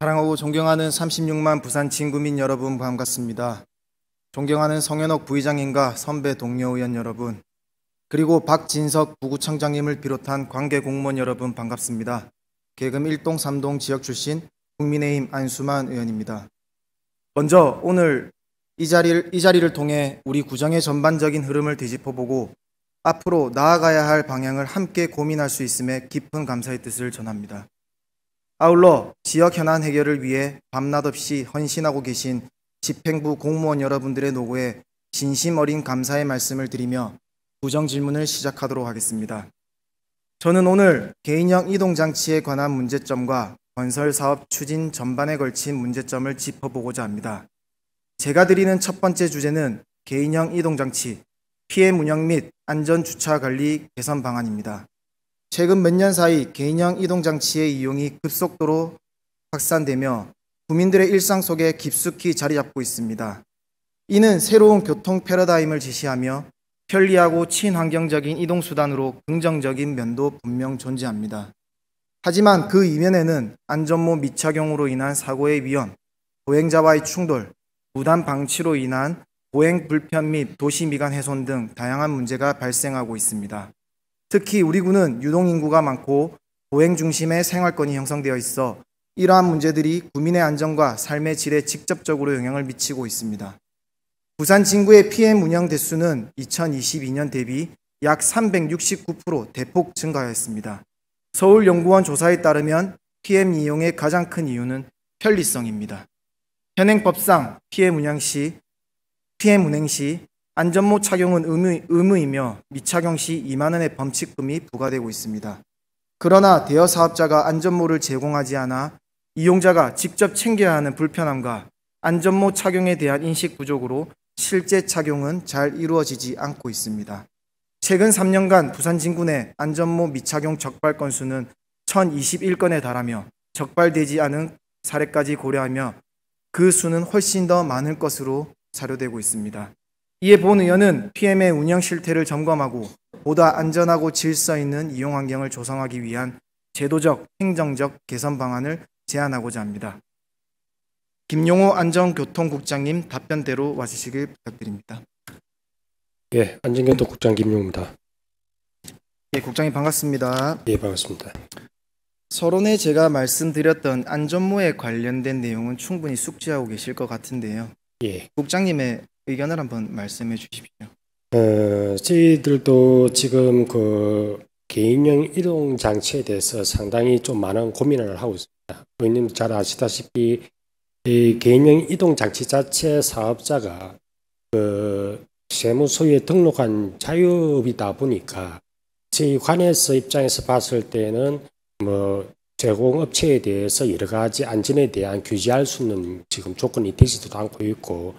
사랑하고 존경하는 36만 부산 진구민 여러분 반갑습니다. 존경하는 성현옥 부의장님과 선배 동료 의원 여러분, 그리고 박진석 부구청장님을 비롯한 관계 공무원 여러분 반갑습니다. 계금 1동 3동 지역 출신 국민의힘 안수만 의원입니다. 먼저 오늘 이 자리를 통해 우리 구정의 전반적인 흐름을 뒤집어보고 앞으로 나아가야 할 방향을 함께 고민할 수 있음에 깊은 감사의 뜻을 전합니다. 아울러 지역 현안 해결을 위해 밤낮 없이 헌신하고 계신 집행부 공무원 여러분들의 노고에 진심 어린 감사의 말씀을 드리며 구정 질문을 시작하도록 하겠습니다. 저는 오늘 개인형 이동장치에 관한 문제점과 건설사업 추진 전반에 걸친 문제점을 짚어보고자 합니다. 제가 드리는 첫 번째 주제는 개인형 이동장치, 피해 운영 및 안전주차관리 개선 방안입니다. 최근 몇 년 사이 개인형 이동장치의 이용이 급속도로 확산되며 국민들의 일상 속에 깊숙이 자리 잡고 있습니다. 이는 새로운 교통 패러다임을 제시하며 편리하고 친환경적인 이동수단으로 긍정적인 면도 분명 존재합니다. 하지만 그 이면에는 안전모 미착용으로 인한 사고의 위험, 보행자와의 충돌, 무단 방치로 인한 보행 불편 및 도시 미관 훼손 등 다양한 문제가 발생하고 있습니다. 특히 우리 군은 유동인구가 많고 보행 중심의 생활권이 형성되어 있어 이러한 문제들이 구민의 안전과 삶의 질에 직접적으로 영향을 미치고 있습니다. 부산 진구의 PM 운영 대수는 2022년 대비 약 369% 대폭 증가하였습니다. 서울연구원 조사에 따르면 PM 이용의 가장 큰 이유는 편리성입니다. 현행법상 PM 운행 시 안전모 착용은 의무이며 미착용 시 2만 원의 범칙금이 부과되고 있습니다. 그러나 대여 사업자가 안전모를 제공하지 않아 이용자가 직접 챙겨야 하는 불편함과 안전모 착용에 대한 인식 부족으로 실제 착용은 잘 이루어지지 않고 있습니다. 최근 3년간 부산 진구 내 안전모 미착용 적발 건수는 1021건에 달하며 적발되지 않은 사례까지 고려하며 그 수는 훨씬 더 많을 것으로 사료되고 있습니다. 이에 본 의원은 PM의 운영 실태를 점검하고 보다 안전하고 질서 있는 이용 환경을 조성하기 위한 제도적, 행정적 개선 방안을 제안하고자 합니다. 김용호 안전교통국장님 답변대로 와주시길 부탁드립니다. 예, 안전교통국장 김용호입니다. 예, 국장님 반갑습니다. 예, 반갑습니다. 서론에 제가 말씀드렸던 안전모에 관련된 내용은 충분히 숙지하고 계실 것 같은데요. 예. 국장님의 의견을 한번 말씀해 주십시오. 저희들도 지금 그 개인형 이동 장치에 대해서 상당히 좀 많은 고민을 하고 있습니다. 의원님 잘 아시다시피 이 개인형 이동 장치 자체 사업자가 그 세무서에 등록한 자유업이다 보니까 저희 관에서 입장에서 봤을 때는 뭐 제공업체에 대해서 여러 가지 안전에 대한 규제할 수 있는 지금 조건이 되지도 않고 있고,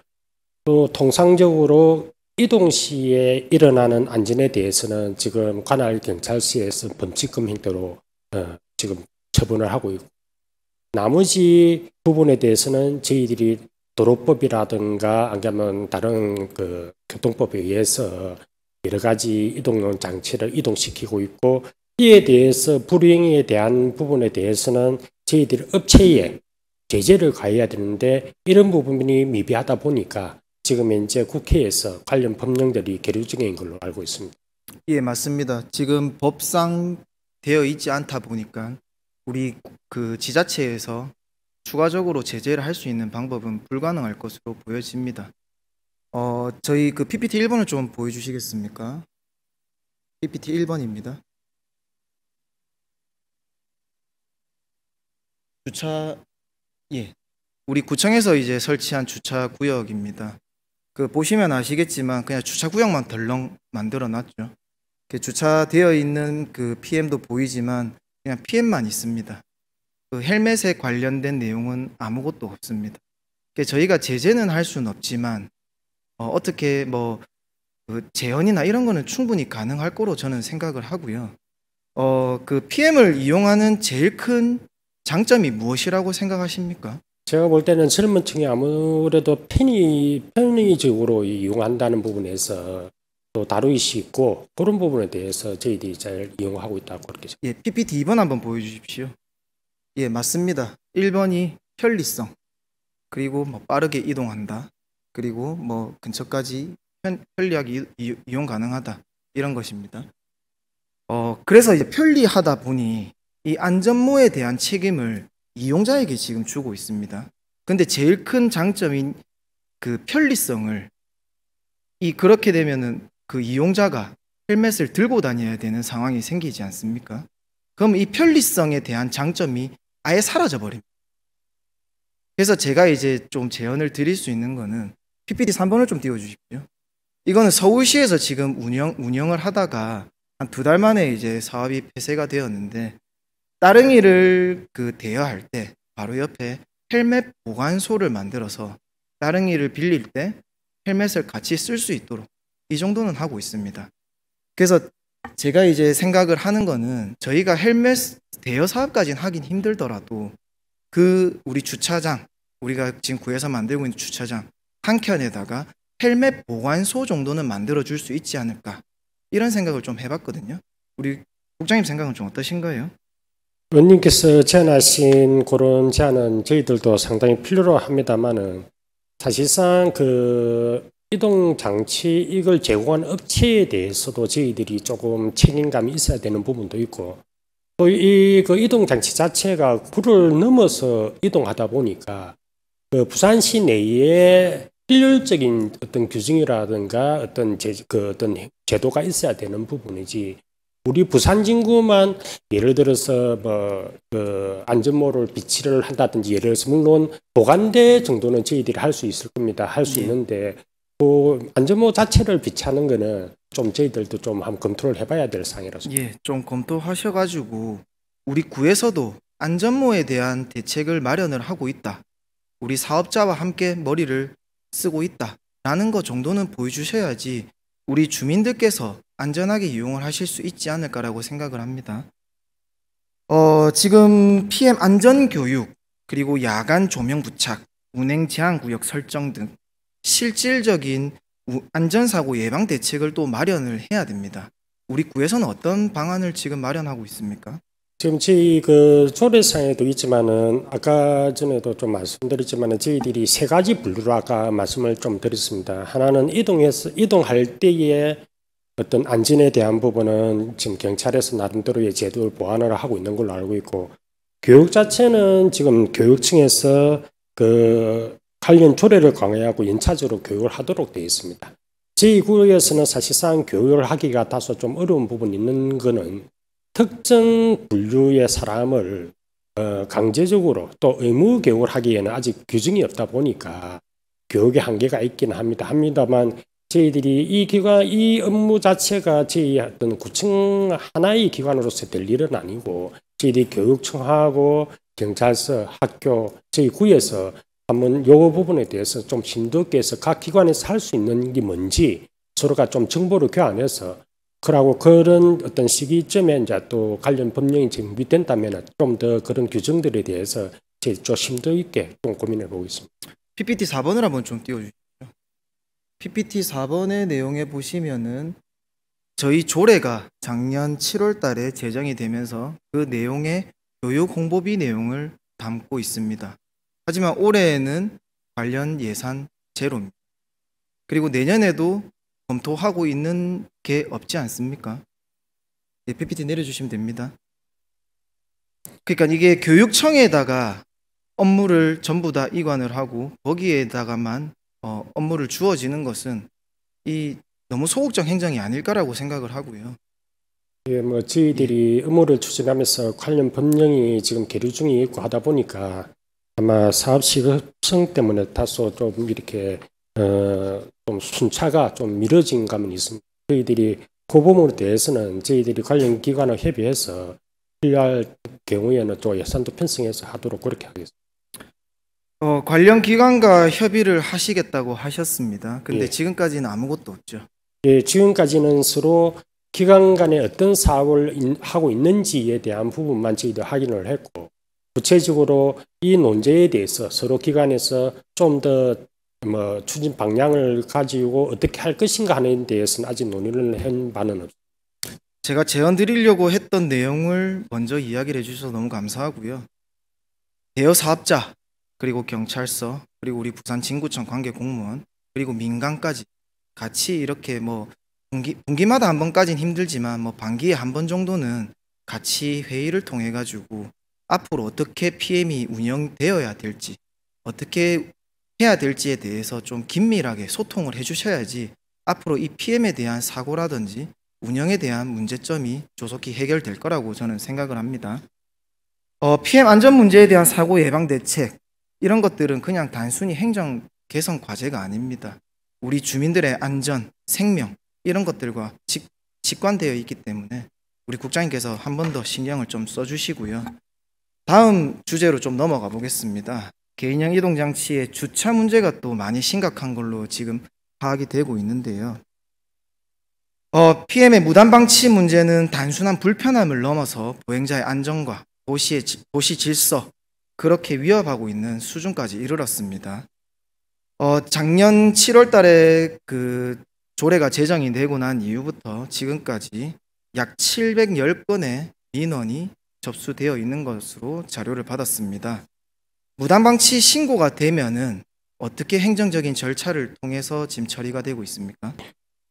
또 통상적으로 이동 시에 일어나는 안전에 대해서는 지금 관할 경찰서에서 범칙금 형태로 지금 처분을 하고 있고, 나머지 부분에 대해서는 저희들이 도로법이라든가 아니면 다른 그 교통법에 의해서 여러 가지 이동용 장치를 이동시키고 있고, 이에 대해서 불이행에 대한 부분에 대해서는 저희들이 업체에 제재를 가해야 되는데 이런 부분이 미비하다 보니까 지금 현재 국회에서 관련 법령들이 계류 중인 걸로 알고 있습니다. 예, 맞습니다. 지금 법상 되어 있지 않다 보니까 우리 그 지자체에서 추가적으로 제재를 할 수 있는 방법은 불가능할 것으로 보여집니다. 저희 그 PPT 1번을 좀 보여주시겠습니까? PPT 1번입니다. 우리 구청에서 이제 설치한 주차 구역입니다. 그 보시면 아시겠지만 그냥 주차 구역만 덜렁 만들어 놨죠. 주차되어 있는 그 PM도 보이지만 그냥 PM만 있습니다. 그 헬멧에 관련된 내용은 아무것도 없습니다. 저희가 제재는 할 수는 없지만 어떻게 그 제한이나 이런 거는 충분히 가능할 거로 저는 생각을 하고요. 그 PM을 이용하는 제일 큰 장점이 무엇이라고 생각하십니까? 제가 볼 때는 젊은 층이 아무래도 편의적으로 이용한다는 부분에서 또 다루기 쉽고 그런 부분에 대해서 저희들이 잘 이용하고 있다고 그렇게 생각합니다. 예, PPT 2번 한번 보여주십시오. 예, 맞습니다. 1번이 편리성, 그리고 뭐 빠르게 이동한다, 그리고 뭐 근처까지 편리하게 이용 가능하다, 이런 것입니다. 그래서 이제 편리하다 보니 이 안전모에 대한 책임을 이용자에게 지금 주고 있습니다. 근데 제일 큰 장점인 그 편리성을 그렇게 되면은 그 이용자가 헬멧을 들고 다녀야 되는 상황이 생기지 않습니까? 그럼 이 편리성에 대한 장점이 아예 사라져 버립니다. 그래서 제가 이제 좀 제언을 드릴 수 있는 거는 PPT 3번을 좀 띄워 주십시오. 이거는 서울시에서 지금 운영을 하다가 한 2달 만에 이제 사업이 폐쇄가 되었는데, 따릉이를 대여할 때 바로 옆에 헬멧 보관소를 만들어서 따릉이를 빌릴 때 헬멧을 같이 쓸 수 있도록 이 정도는 하고 있습니다. 그래서 제가 이제 생각을 하는 거는, 저희가 헬멧 대여 사업까지는 하긴 힘들더라도 우리 주차장, 우리가 지금 구에서 만들고 있는 주차장 한 켠에다가 헬멧 보관소 정도는 만들어 줄 수 있지 않을까, 이런 생각을 좀 해봤거든요. 우리 국장님 생각은 좀 어떠신가요? 의원님께서 제안하신 그런 제안은 저희들도 상당히 필요로 합니다만은, 사실상 그 이동 장치 이걸 제공한 업체에 대해서도 저희들이 조금 책임감이 있어야 되는 부분도 있고, 또 그 이동 장치 자체가 구를 넘어서 이동하다 보니까 그 부산시 내에 일률적인 어떤 규정이라든가 어떤 어떤 제도가 있어야 되는 부분이지, 우리 부산 진구만 예를 들어서 안전모를 비치를 한다든지, 예를 들어서 물론 보관대 정도는 저희들이 할 수 있을 겁니다. 할 수 있는데 그 안전모 자체를 비치하는 거는 좀 저희들도 좀 한번 검토를 해봐야 될 사항이라서. 예, 좀 검토하셔가지고 우리 구에서도 안전모에 대한 대책을 마련을 하고 있다, 우리 사업자와 함께 머리를 쓰고 있다라는 것 정도는 보여주셔야지 우리 주민들께서 안전하게 이용을 하실 수 있지 않을까라고 생각을 합니다. 지금 PM 안전교육, 그리고 야간 조명 부착, 운행 제한 구역 설정 등 실질적인 안전사고 예방 대책을 또 마련을 해야 됩니다. 우리 구에서는 어떤 방안을 지금 마련하고 있습니까? 지금 저희 그 조례상에도 있지만은, 아까 전에도 좀 말씀드렸지만은, 저희들이 3가지 분류로 아까 말씀을 좀 드렸습니다. 하나는 이동할 때의 어떤 안전에 대한 부분은 지금 경찰에서 나름대로의 제도를 보완을 하고 있는 걸로 알고 있고, 교육 자체는 지금 교육청에서 그 관련 조례를 강화하고 연차적으로 교육을 하도록 되어 있습니다. 저희 구역에서는 사실상 교육을 하기가 다소 좀 어려운 부분이 있는 거는, 특정 분류의 사람을 강제적으로 또 의무 교육을 하기에는 아직 규정이 없다 보니까 교육의 한계가 있기는 합니다만, 저희들이 이 업무 자체가 저희 어떤 구청 하나의 기관으로서 될 일은 아니고, 저희들이 교육청하고 경찰서, 학교, 저희 구에서 한번 이 부분에 대해서 좀 심도 있게 해서 각 기관에서 할 수 있는 게 뭔지 서로가 좀 정보를 교환해서, 그런 어떤 시기점에 이제 또 관련 법령이 정비된다면 좀 더 그런 규정들에 대해서 좀 심도 있게 좀 고민해 보고 있습니다. PPT 4번을 한번 좀 띄워주십시오. PPT 4번의 내용에 보시면은 저희 조례가 작년 7월 달에 제정이 되면서 그 내용의 교육 홍보비 내용을 담고 있습니다. 하지만 올해에는 관련 예산 제로입니다. 그리고 내년에도 검토하고 있는 게 없지 않습니까? 네, PPT 내려주시면 됩니다. 그러니까 이게 교육청에다가 업무를 전부 다 이관을 하고 거기에다가만 업무를 주어지는 것은 너무 소극적 행정이 아닐까라고 생각을 하고요. 예, 저희들이 업무를 추진하면서 관련 법령이 지금 계류 중에 있고 하다 보니까 아마 사업 시급성 때문에 다소 좀 이렇게 좀 순차가 좀 미뤄진 감은 있습니다. 저희들이 그 부분에 대해서는 저희들이 관련 기관을 협의해서 필요할 경우에는 또 예산도 편성해서 하도록 그렇게 하겠습니다. 관련 기관과 협의를 하시겠다고 하셨습니다. 근데 예. 지금까지는 아무것도 없죠. 예, 지금까지는 서로 기관 간에 어떤 사업을 하고 있는지에 대한 부분만 저희도 확인을 했고, 구체적으로 이 논제에 대해서 서로 기관에서 좀 더 추진 방향을 가지고 어떻게 할 것인가 하는 데에서는 아직 논의를 한 바는 없습니다. 제가 제언 드리려고 했던 내용을 먼저 이야기를 해주셔서 너무 감사하고요. 대여 사업자, 그리고 경찰서, 그리고 우리 부산진구청 관계 공무원, 그리고 민간까지 같이 이렇게 뭐 분기마다 한 번까지는 힘들지만 뭐 반기에 한 번 정도는 같이 회의를 통해 가지고 앞으로 어떻게 PM이 운영되어야 될지, 어떻게 해야 될지에 대해서 좀 긴밀하게 소통을 해주셔야지 앞으로 이 PM에 대한 사고라든지 운영에 대한 문제점이 조속히 해결될 거라고 저는 생각을 합니다. PM 안전 문제에 대한 사고 예방 대책, 이런 것들은 그냥 단순히 행정 개선 과제가 아닙니다. 우리 주민들의 안전, 생명 이런 것들과 직관되어 있기 때문에 우리 국장님께서 한 번 더 신경을 좀 써주시고요. 다음 주제로 좀 넘어가 보겠습니다. 개인형 이동장치의 주차 문제가 또 많이 심각한 걸로 지금 파악이 되고 있는데요. PM의 무단 방치 문제는 단순한 불편함을 넘어서 보행자의 안전과 도시 질서, 그렇게 위협하고 있는 수준까지 이르렀습니다. 작년 7월 달에 그 조례가 제정이 되고 난 이후부터 지금까지 약 710건의 민원이 접수되어 있는 것으로 자료를 받았습니다. 무단방치 신고가 되면은 어떻게 행정적인 절차를 통해서 지금 처리가 되고 있습니까?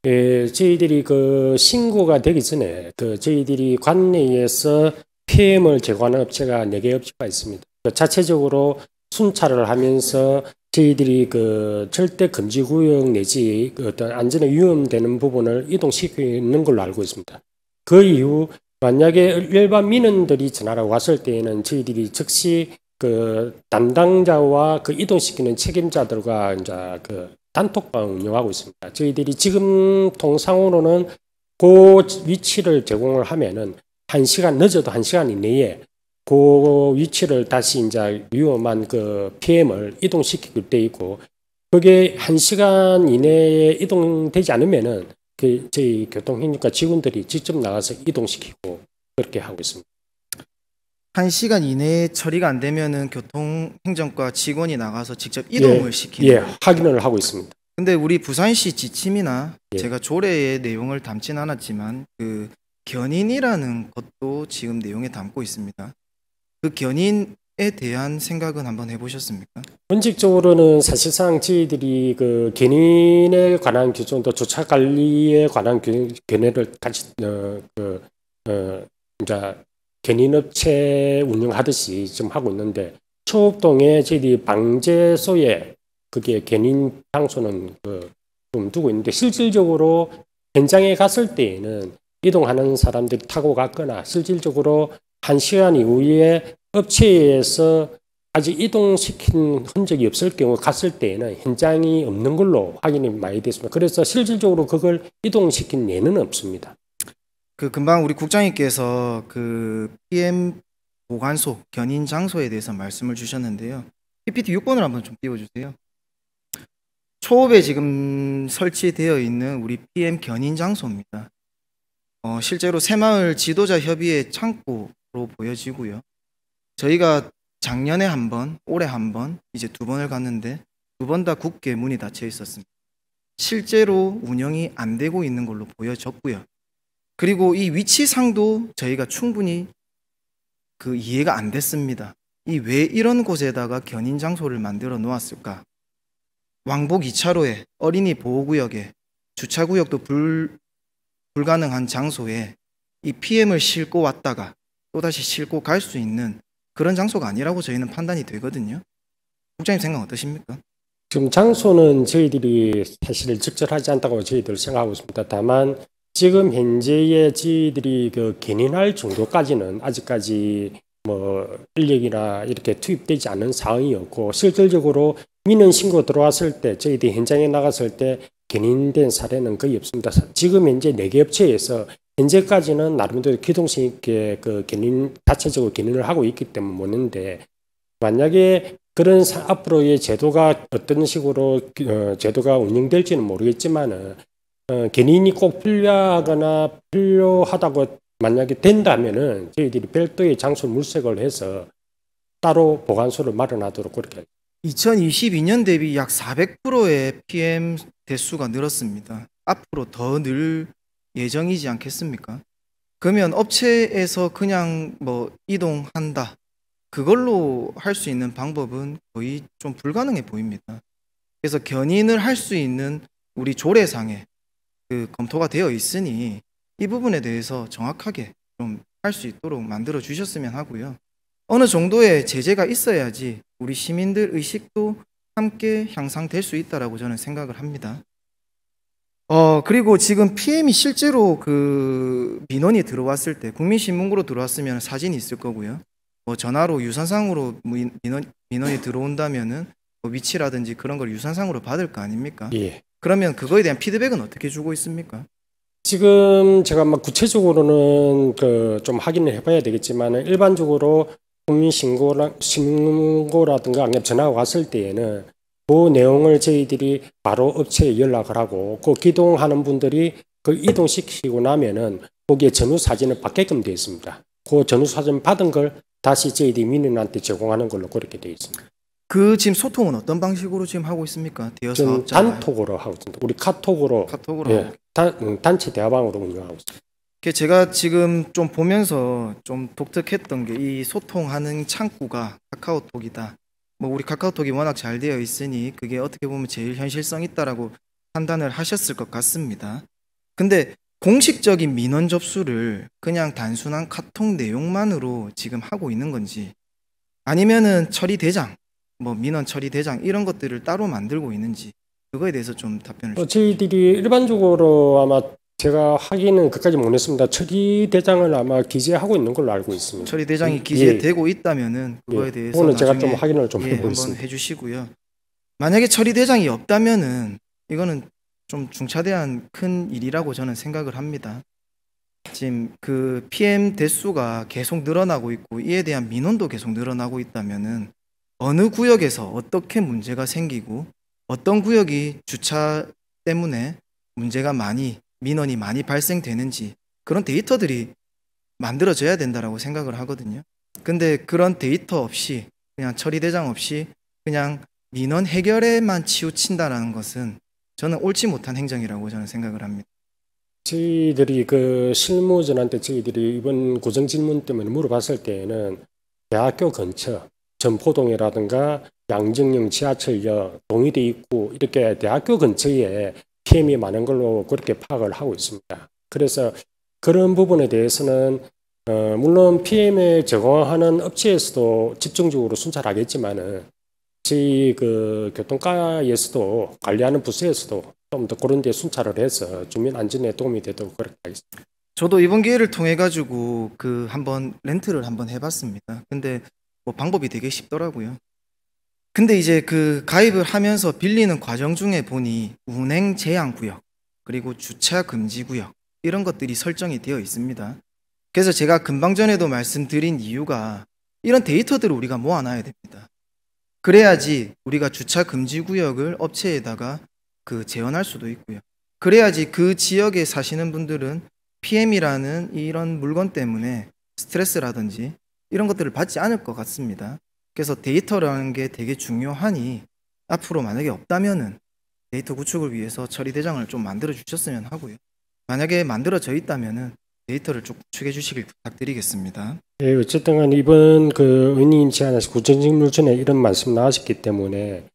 예, 저희들이 그 신고가 되기 전에 저희들이 관내에서 PM을 제공하는 업체가 4개 업체가 있습니다. 자체적으로 순찰을 하면서 저희들이 그 절대 금지 구역 내지 어떤 안전에 위험되는 부분을 이동시키는 걸로 알고 있습니다. 그 이후 만약에 일반 민원들이 전화를 왔을 때에는 저희들이 즉시 그 담당자와 그 이동시키는 책임자들과 이제 그 단톡방 운영하고 있습니다. 저희들이 지금 통상으로는 그 위치를 제공을 하면은 1시간, 늦어도 1시간 이내에 그 위치를 다시 이제 위험한 그 PM을 이동시키게 돼 있고, 그게 1시간 이내에 이동되지 않으면은 저희 교통행정과 직원들이 직접 나가서 이동시키고 그렇게 하고 있습니다. 1시간 이내에 처리가 안 되면은 교통행정과 직원이 나가서 직접 이동을 시키는. 예, 확인을 하고 있습니다. 근데 우리 부산시 지침이나 예. 제가 조례의 내용을 담진 않았지만 그 견인이라는 것도 지금 내용에 담고 있습니다. 그 견인에 대한 생각은 한번 해보셨습니까? 원칙적으로는 사실상 저희들이 그 견인에 관한 규정도 주차 관리에 관한 견해를 같이 이제 견인업체 운영하듯이 지금 하고 있는데, 초읍동에 저희들이 방제소에 그게 견인 장소는 좀 두고 있는데, 실질적으로 현장에 갔을 때에는 이동하는 사람들이 타고 갔거나 실질적으로 1시간 이후에 업체에서 아직 이동시킨 흔적이 없을 경우 갔을 때에는 현장이 없는 걸로 확인이 많이 됐습니다. 그래서 실질적으로 그걸 이동시킨 예는 없습니다. 그 금방 우리 국장님께서 그 PM 보관소 견인 장소에 대해서 말씀을 주셨는데요. PPT 6번을 한번 좀 띄워주세요. 초읍에 지금 설치되어 있는 우리 PM 견인 장소입니다. 실제로 새마을 지도자 협의회 창고로 보여지고요. 저희가 작년에 한 번, 올해 한 번, 이제 2번을 갔는데 2번 다 굳게 문이 닫혀 있었습니다. 실제로 운영이 안 되고 있는 걸로 보여졌고요. 그리고 이 위치상도 저희가 충분히 그 이해가 안 됐습니다. 왜 이런 곳에다가 견인 장소를 만들어 놓았을까? 왕복 2차로에 어린이 보호구역에 주차구역도 불가능한 장소에 이 PM을 싣고 왔다가 또다시 싣고 갈 수 있는 그런 장소가 아니라고 저희는 판단이 되거든요. 국장님 생각 어떠십니까? 지금 장소는 저희들이 사실 적절하지 않다고 저희들 생각하고 있습니다. 다만 지금 현재의 저희들이 그 견인할 정도까지는 아직까지 뭐 인력이나 이렇게 투입되지 않은 상황이었고, 실질적으로 민원 신고 들어왔을 때 저희들이 현장에 나갔을 때 견인된 사례는 거의 없습니다. 지금 현재 4개 업체에서 현재까지는 나름대로 기동성 있게 그 견인 자체적으로 견인을 하고 있기 때문에 못는데, 만약에 그런 앞으로의 제도가 어떤 식으로 제도가 운영될지는 모르겠지만은 견인이 꼭 필요하거나 필요하다고 만약에 된다면은 저희들이 별도의 장소 물색을 해서 따로 보관소를 마련하도록 그렇게. 2022년 대비 약 400%의 PM 대수가 늘었습니다. 앞으로 더 늘 예정이지 않겠습니까? 그러면 업체에서 그냥 뭐 이동한다, 그걸로 할 수 있는 방법은 거의 좀 불가능해 보입니다. 그래서 견인을 할 수 있는 우리 조례상에 그 검토가 되어 있으니 이 부분에 대해서 정확하게 좀 할 수 있도록 만들어 주셨으면 하고요. 어느 정도의 제재가 있어야지 우리 시민들 의식도 함께 향상될 수 있다라고 저는 생각을 합니다. 그리고 지금 PM이 실제로 그 민원이 들어왔을 때 국민신문고로 들어왔으면 사진이 있을 거고요. 뭐 전화로 유선상으로 민원이 들어온다면은 뭐 위치라든지 그런 걸 유선상으로 받을 거 아닙니까? 예. 그러면 그거에 대한 피드백은 어떻게 주고 있습니까? 지금 제가 막 구체적으로는 그 좀 확인을 해봐야 되겠지만 일반적으로 국민신고라든가 아니면 전화가 왔을 때에는 그 내용을 저희들이 바로 업체에 연락을 하고 그 기동하는 분들이 그 이동시키고 나면은 거기에 전후 사진을 받게끔 되어 있습니다. 그 전후 사진 받은 걸 다시 저희들이 민원한테 제공하는 걸로 그렇게 되어 있습니다. 그 지금 소통은 어떤 방식으로 지금 하고 있습니까? 대여 좀 사업자 단톡으로 하고 있습니다. 우리 카톡으로 하고 단체 대화방으로 운영하고 있습니다. 제가 지금 좀 보면서 좀 독특했던 게 이 소통하는 창구가 카카오톡이다. 뭐 우리 카카오톡이 워낙 잘 되어 있으니 그게 어떻게 보면 제일 현실성 있다라고 판단을 하셨을 것 같습니다. 근데 공식적인 민원 접수를 그냥 단순한 카톡 내용만으로 지금 하고 있는 건지 아니면은 처리 대장, 뭐 민원 처리 대장 이런 것들을 따로 만들고 있는지 그거에 대해서 좀 답변을 주세요. 저희들이 일반적으로 아마 제가 확인은 그까지 못했습니다. 처리 대장을 아마 기재하고 있는 걸로 알고 있습니다. 처리 대장이 기재되고 있다면은 그거에 대해서 오늘 제가 좀 나중에 확인을 좀 한번 해보겠습니다. 해주시고요. 만약에 처리 대장이 없다면은 이거는 좀 중차대한 큰 일이라고 저는 생각을 합니다. 지금 그 PM 대수가 계속 늘어나고 있고 이에 대한 민원도 계속 늘어나고 있다면은 어느 구역에서 어떻게 문제가 생기고 어떤 구역이 주차 때문에 문제가 민원이 많이 발생되는지 그런 데이터들이 만들어져야 된다라고 생각을 하거든요. 근데 그런 데이터 없이 그냥 처리 대장 없이 그냥 민원 해결에만 치우친다라는 것은 저는 옳지 못한 행정이라고 저는 생각을 합니다. 저희들이 그 실무진한테 저희들이 이번 고정 질문 때문에 물어봤을 때에는 대학교 근처 전포동이라든가 양정역 지하철역 동의대 입구 이렇게 대학교 근처에 PM이 많은 걸로 그렇게 파악을 하고 있습니다. 그래서 그런 부분에 대해서는 물론 PM에 제공하는 업체에서도 집중적으로 순찰하겠지만은 저희 그 교통과에서도 관리하는 부서에서도 좀 더 그런 데 순찰을 해서 주민 안전에 도움이 되도록 그렇게 하겠습니다. 저도 이번 기회를 통해 가지고 그 한번 렌트를 한번 해봤습니다. 근데 뭐 방법이 되게 쉽더라고요. 근데 이제 그 가입을 하면서 빌리는 과정 중에 보니 운행 제한 구역 그리고 주차 금지 구역 이런 것들이 설정이 되어 있습니다. 그래서 제가 금방 전에도 말씀드린 이유가 이런 데이터들을 우리가 모아놔야 됩니다. 그래야지 우리가 주차 금지 구역을 업체에다가 그 제언할 수도 있고요. 그래야지 그 지역에 사시는 분들은 PM이라는 이런 물건 때문에 스트레스라든지 이런 것들을 받지 않을 것 같습니다. 그래서 데이터라는 게 되게 중요하니 앞으로 만약에 없다면은 데이터 구축을 위해서 처리 대장을 좀 만들어 주셨으면 하고요. 만약에 만들어져 있다면은 데이터를 좀 구축해 주시길 부탁드리겠습니다. 예, 어쨌든 간 이번 그 의원님 제안하신 구정직물 전에 이런 말씀 나왔었기 때문에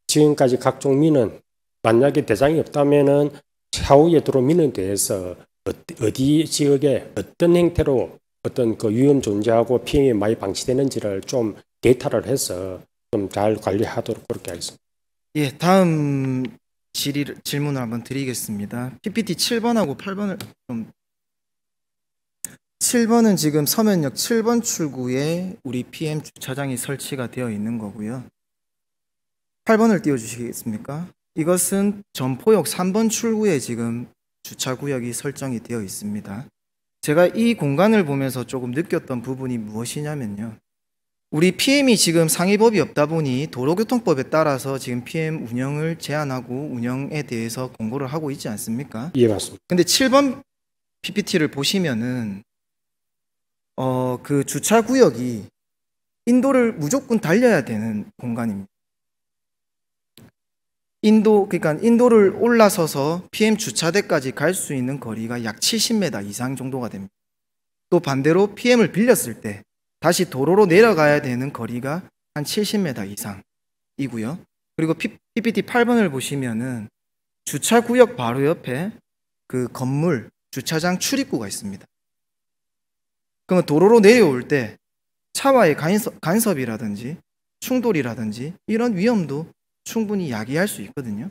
지금까지 각종 민원 만약에 대장이 없다면은 차후에 들어온 민원에 대해서 어디 지역에 어떤 형태로 어떤 그 위험 존재하고 피해가 많이 방치되는지를 좀 데이터를 해서 좀 잘 관리하도록 그렇게 하겠습니다. 예, 다음 질문을 한번 드리겠습니다. PPT 7번하고 8번을 좀 7번은 지금 서면역 7번 출구에 우리 PM 주차장이 설치가 되어 있는 거고요. 8번을 띄워주시겠습니까? 이것은 전포역 3번 출구에 지금 주차구역이 설정이 되어 있습니다. 제가 이 공간을 보면서 조금 느꼈던 부분이 무엇이냐면요. 우리 PM이 지금 상위법이 없다 보니 도로교통법에 따라서 지금 PM 운영을 제한하고 운영에 대해서 공고를 하고 있지 않습니까? 예, 맞습니다. 근데 7번 PPT를 보시면은 그 주차구역이 인도를 무조건 달려야 되는 공간입니다. 그러니까 인도를 올라서서 PM 주차대까지 갈 수 있는 거리가 약 70m 이상 정도가 됩니다. 또 반대로 PM을 빌렸을 때 다시 도로로 내려가야 되는 거리가 한 70m 이상이고요. 그리고 PPT 8번을 보시면은 주차구역 바로 옆에 그 건물 주차장 출입구가 있습니다. 그러면 도로로 내려올 때 차와의 간섭이라든지 충돌이라든지 이런 위험도 충분히 야기할 수 있거든요.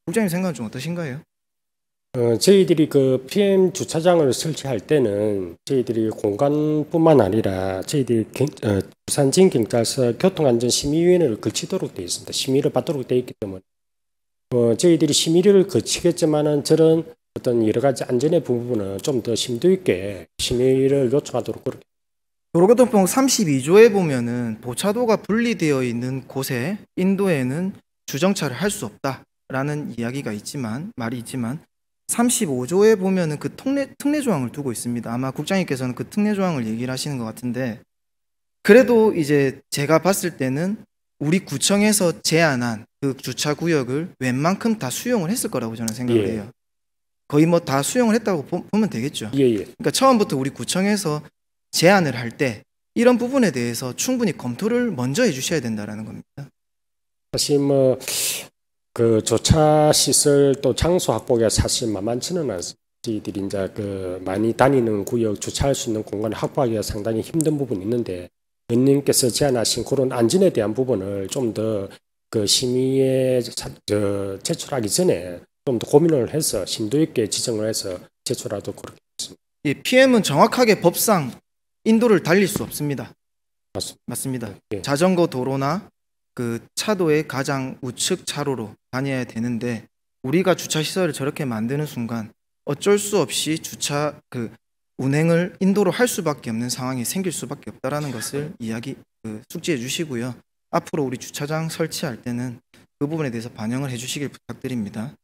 국장님 생각은 좀 어떠신가요? 저희들이 그 PM 주차장을 설치할 때는 저희들이 공간뿐만 아니라 저희들이 부산지방경찰서 교통안전심의위원회를 거치도록 되어 있습니다. 심의를 받도록 되어 있기 때문에 저희들이 심의를 거치겠지만은 저런 어떤 여러 가지 안전의 부분은 좀 더 심도 있게 심의를 요청하도록 그렇게. 도로교통법 32조에 보면은 보차도가 분리되어 있는 곳에 인도에는 주정차를 할 수 없다라는 이야기가 있지만 말이 있지만 35조에 보면은 그 특례 조항을 두고 있습니다. 아마 국장님께서는 그 특례 조항을 얘기를 하시는 것 같은데 그래도 이제 제가 봤을 때는 우리 구청에서 제안한 그 주차 구역을 웬만큼 다 수용을 했을 거라고 저는 생각을 예. 해요. 거의 뭐 다 수용을 했다고 보면 되겠죠. 예. 그러니까 처음부터 우리 구청에서 제안을 할 때 이런 부분에 대해서 충분히 검토를 먼저 해주셔야 된다라는 겁니다. 사실 뭐 그 주차 시설 또 장소 확보가 사실 만만치는 않습니다. 저희들이 이제 그 많이 다니는 구역 주차할 수 있는 공간을 확보하기가 상당히 힘든 부분이 있는데 의원님께서 제안하신 그런 안전에 대한 부분을 좀 더 그 심의에 제출하기 전에 좀 더 고민을 해서 심도 있게 지정을 해서 제출하도록 그렇게 했습니다. 예, PM은 정확하게 법상 인도를 달릴 수 없습니다. 맞습니다. 예. 자전거 도로나 그 차도의 가장 우측 차로로 다녀야 되는데 우리가 주차 시설을 저렇게 만드는 순간 어쩔 수 없이 주차 그 운행을 인도로 할 수밖에 없는 상황이 생길 수밖에 없다라는 것을 숙지해 주시고요. 앞으로 우리 주차장 설치할 때는 그 부분에 대해서 반영을 해주시길 부탁드립니다.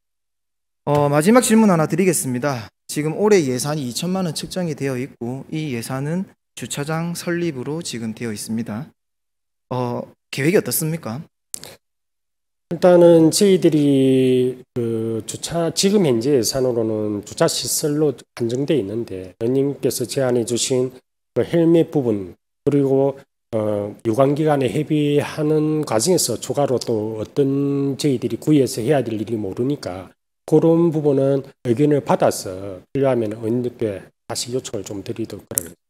마지막 질문 하나 드리겠습니다. 지금 올해 예산이 2천만 원 측정이 되어 있고 이 예산은 주차장 설립으로 지금 되어 있습니다. 계획이 어떻습니까? 일단은 저희들이 그 지금 현재 예산으로는 주차 시설로 한정돼 있는데 의원님께서 제안해 주신 그 헬멧 부분 그리고 유관기관에 협의하는 과정에서 추가로 또 어떤 저희들이 구에서 해야 될 일이 모르니까 그런 부분은 의견을 받아서 필요하면 의원님께 다시 요청을 좀 드리도록 하겠습니다.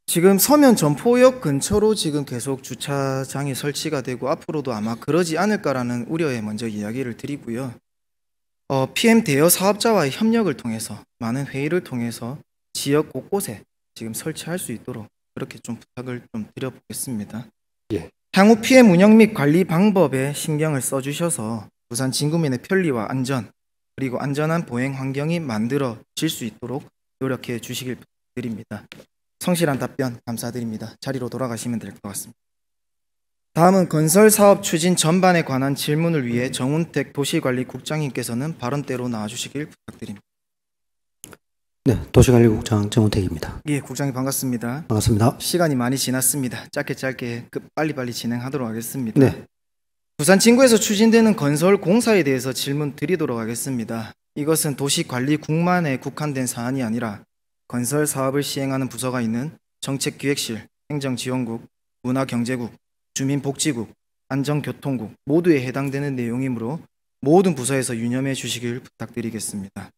지금 서면 점포역 근처로 지금 계속 주차장이 설치가 되고 앞으로도 아마 그러지 않을까라는 우려에 먼저 이야기를 드리고요. PM 대여 사업자와의 협력을 통해서 많은 회의를 통해서 지역 곳곳에 지금 설치할 수 있도록 그렇게 좀 부탁을 좀 드려보겠습니다. 예. 향후 PM 운영 및 관리 방법에 신경을 써주셔서 부산 진구민의 편리와 안전 그리고 안전한 보행 환경이 만들어질 수 있도록 노력해 주시길 부탁드립니다. 성실한 답변 감사드립니다. 자리로 돌아가시면 될 것 같습니다. 다음은 건설사업 추진 전반에 관한 질문을 위해 정운택 도시관리국장님께서는 발언대로 나와주시길 부탁드립니다. 네, 도시관리국장 정운택입니다. 예, 국장님 반갑습니다. 반갑습니다. 시간이 많이 지났습니다. 짧게 빨리빨리 진행하도록 하겠습니다. 네. 부산 진구에서 추진되는 건설 공사에 대해서 질문 드리도록 하겠습니다. 이것은 도시관리국만에 국한된 사안이 아니라 건설 사업을 시행하는 부서가 있는 정책기획실, 행정지원국, 문화경제국, 주민복지국, 안전교통국 모두에 해당되는 내용이므로 모든 부서에서 유념해 주시길 부탁드리겠습니다.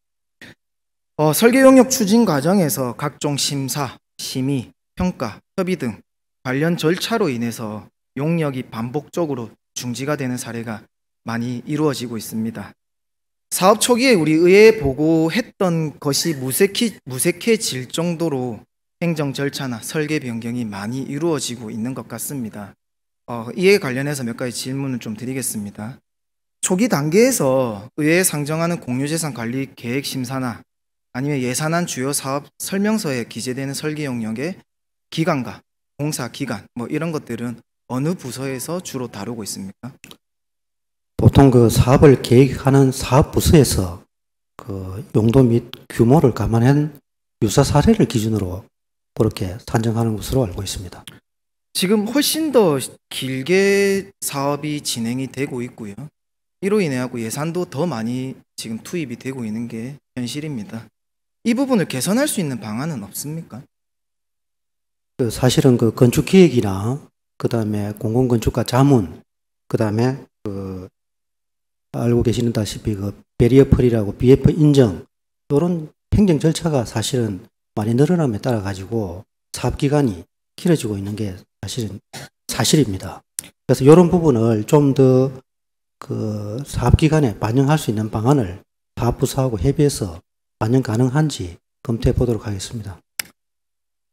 설계 용역 추진 과정에서 각종 심사, 심의, 평가, 협의 등 관련 절차로 인해서 용역이 반복적으로 중지가 되는 사례가 많이 이루어지고 있습니다. 사업 초기에 우리 의회에 보고했던 것이 무색해질 정도로 행정 절차나 설계 변경이 많이 이루어지고 있는 것 같습니다. 이에 관련해서 몇 가지 질문을 좀 드리겠습니다. 초기 단계에서 의회에 상정하는 공유재산 관리 계획 심사나 아니면 예산안 주요 사업 설명서에 기재되는 설계 용역의 기간과 공사 기간 이런 것들은 어느 부서에서 주로 다루고 있습니까? 보통 그 사업을 계획하는 사업부서에서 그 용도 및 규모를 감안한 유사 사례를 기준으로 그렇게 산정하는 것으로 알고 있습니다. 지금 훨씬 더 길게 사업이 진행이 되고 있고요. 이로 인해 예산도 더 많이 지금 투입이 되고 있는 게 현실입니다. 이 부분을 개선할 수 있는 방안은 없습니까? 사실은 그 건축기획이나 그다음에 공공건축가 자문, 그다음에 그 알고 계시다시피 그 베리어 펄이라고 BF 인정 이런 행정 절차가 사실은 많이 늘어남에 따라 가지고 사업 기간이 길어지고 있는 게 사실은 사실입니다. 그래서 이런 부분을 좀 더 그 사업 기간에 반영할 수 있는 방안을 사업부서하고 협의해서 반영 가능한지 검토해 보도록 하겠습니다.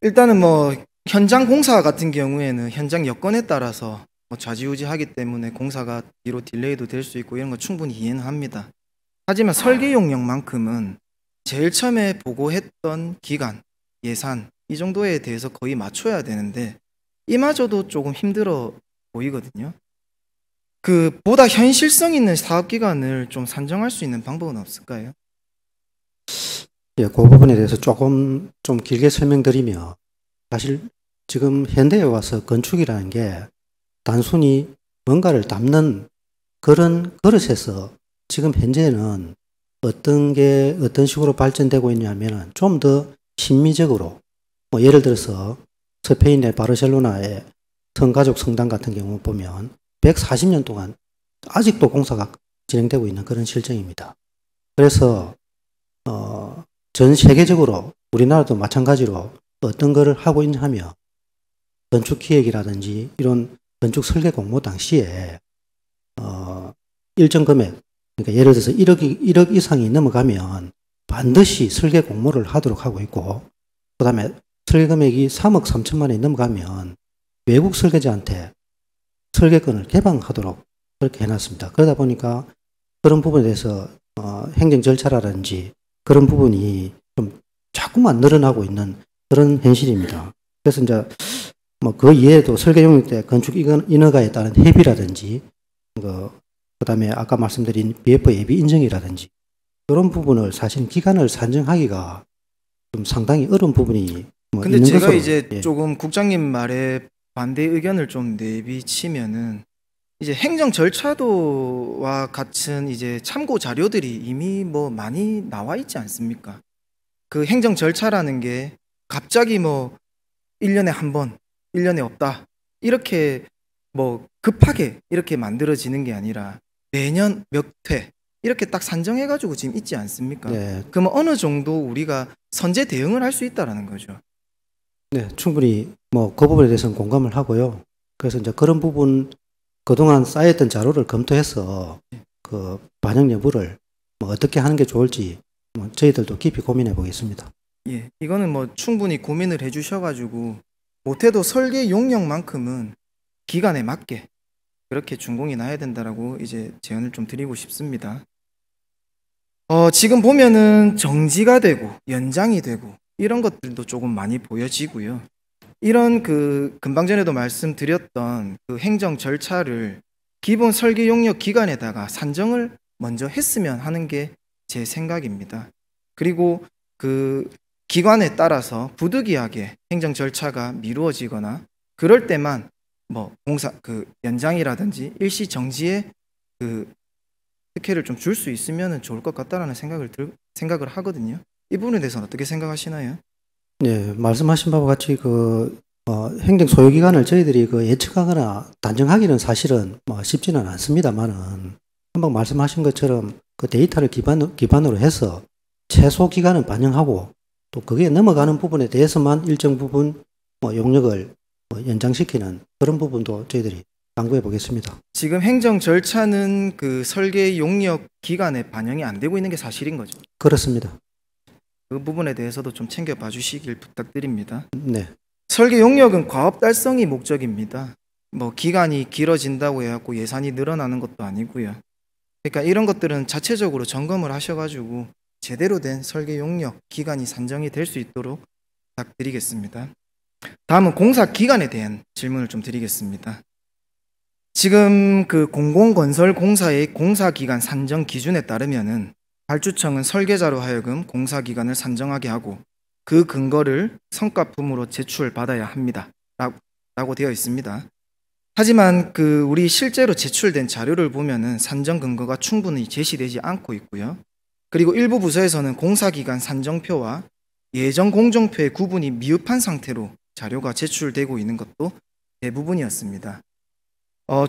일단은 뭐 현장 공사 같은 경우에는 현장 여건에 따라서 뭐 좌지우지하기 때문에 공사가 뒤로 딜레이도 될 수 있고 이런 거 충분히 이해는 합니다. 하지만 설계 용역만큼은 제일 처음에 보고했던 기간, 예산 이 정도에 대해서 거의 맞춰야 되는데 이마저도 조금 힘들어 보이거든요. 그 보다 현실성 있는 사업 기간을 좀 산정할 수 있는 방법은 없을까요? 예, 그 부분에 대해서 조금 좀 길게 설명드리면 사실 지금 현대에 와서 건축이라는 게 단순히 뭔가를 담는 그런 그릇에서 지금 현재는 어떤 식으로 발전되고 있냐면은 좀 더 심미적으로 뭐 예를 들어서 스페인의 바르셀로나의 성가족 성당 같은 경우 보면 140년 동안 아직도 공사가 진행되고 있는 그런 실정입니다. 그래서 전 세계적으로 우리나라도 마찬가지로 어떤 거를 하고 있냐면 건축 기획이라든지 이런 건축 설계 공모 당시에 일정 금액, 그러니까 예를 들어서 1억 이상이 넘어가면 반드시 설계 공모를 하도록 하고 있고, 그 다음에 설계 금액이 3억 3천만 원이 넘어가면 외국 설계자한테 설계권을 개방하도록 그렇게 해놨습니다. 그러다 보니까 그런 부분에 대해서 행정 절차라든지 그런 부분이 좀 자꾸만 늘어나고 있는 그런 현실입니다. 그래서 이제 뭐 그 이외에도 설계 용역 때 건축 인허가에 따른 협의라든지 그다음에 아까 말씀드린 BF 예비 인정이라든지 이런 부분을 사실 기간을 산정하기가 좀 상당히 어려운 부분이 근데 있는 제가 것으로, 이제 예. 조금 국장님 말에 반대 의견을 좀 내비치면은 이제 행정 절차도와 같은 이제 참고 자료들이 이미 뭐 많이 나와 있지 않습니까? 그 행정 절차라는 게 갑자기 뭐 1년에 한 번, 1년에 없다. 이렇게 뭐 급하게 이렇게 만들어지는 게 아니라 매년 몇 회 이렇게 딱 산정해가지고 지금 있지 않습니까? 네, 그러면 어느 정도 우리가 선제 대응을 할 수 있다라는 거죠. 네, 충분히 뭐 그 부분에 대해서는 공감을 하고요. 그래서 이제 그런 부분 그동안 쌓였던 자료를 검토해서 그 반영 여부를 뭐 어떻게 하는 게 좋을지 뭐 저희들도 깊이 고민해 보겠습니다. 예, 이거는 뭐 충분히 고민을 해주셔가지고 못해도 설계 용역만큼은 기간에 맞게 그렇게 준공이 나야 된다라고 이제 제안을 좀 드리고 싶습니다. 지금 보면은 정지가 되고 연장이 되고 이런 것들도 조금 많이 보여지고요. 이런 그 금방 전에도 말씀드렸던 그 행정 절차를 기본 설계 용역 기간에다가 산정을 먼저 했으면 하는 게 제 생각입니다. 그리고 그 기관에 따라서 부득이하게 행정 절차가 미루어지거나 그럴 때만 뭐 공사 그 연장이라든지 일시 정지에 그 특혜를 좀 줄 수 있으면 좋을 것 같다라는 생각을 하거든요. 이 부분에 대해서는 어떻게 생각하시나요? 네, 말씀하신 바와 같이 행정 소요 기간을 저희들이 예측하거나 단정하기는 사실은 뭐 쉽지는 않습니다만은 한번 말씀하신 것처럼 그 데이터를 기반으로 해서 최소 기간은 반영하고 또 그게 넘어가는 부분에 대해서만 일정 부분 용역을 연장시키는 그런 부분도 저희들이 강구해 보겠습니다. 지금 행정 절차는 그 설계 용역 기간에 반영이 안 되고 있는 게 사실인 거죠. 그렇습니다. 그 부분에 대해서도 좀 챙겨봐 주시길 부탁드립니다. 네. 설계 용역은 과업 달성이 목적입니다. 뭐 기간이 길어진다고 해갖고 예산이 늘어나는 것도 아니고요. 그러니까 이런 것들은 자체적으로 점검을 하셔가지고 제대로 된 설계 용역 기간이 산정이 될 수 있도록 부탁드리겠습니다. 다음은 공사 기간에 대한 질문을 좀 드리겠습니다. 지금 그 공공건설공사의 공사기간 산정 기준에 따르면은 발주청은 설계자로 하여금 공사기간을 산정하게 하고 그 근거를 성과품으로 제출받아야 합니다. 라고 되어 있습니다. 하지만 그 우리 실제로 제출된 자료를 보면은 산정 근거가 충분히 제시되지 않고 있고요. 그리고 일부 부서에서는 공사기간 산정표와 예정 공정표의 구분이 미흡한 상태로 자료가 제출되고 있는 것도 대부분이었습니다.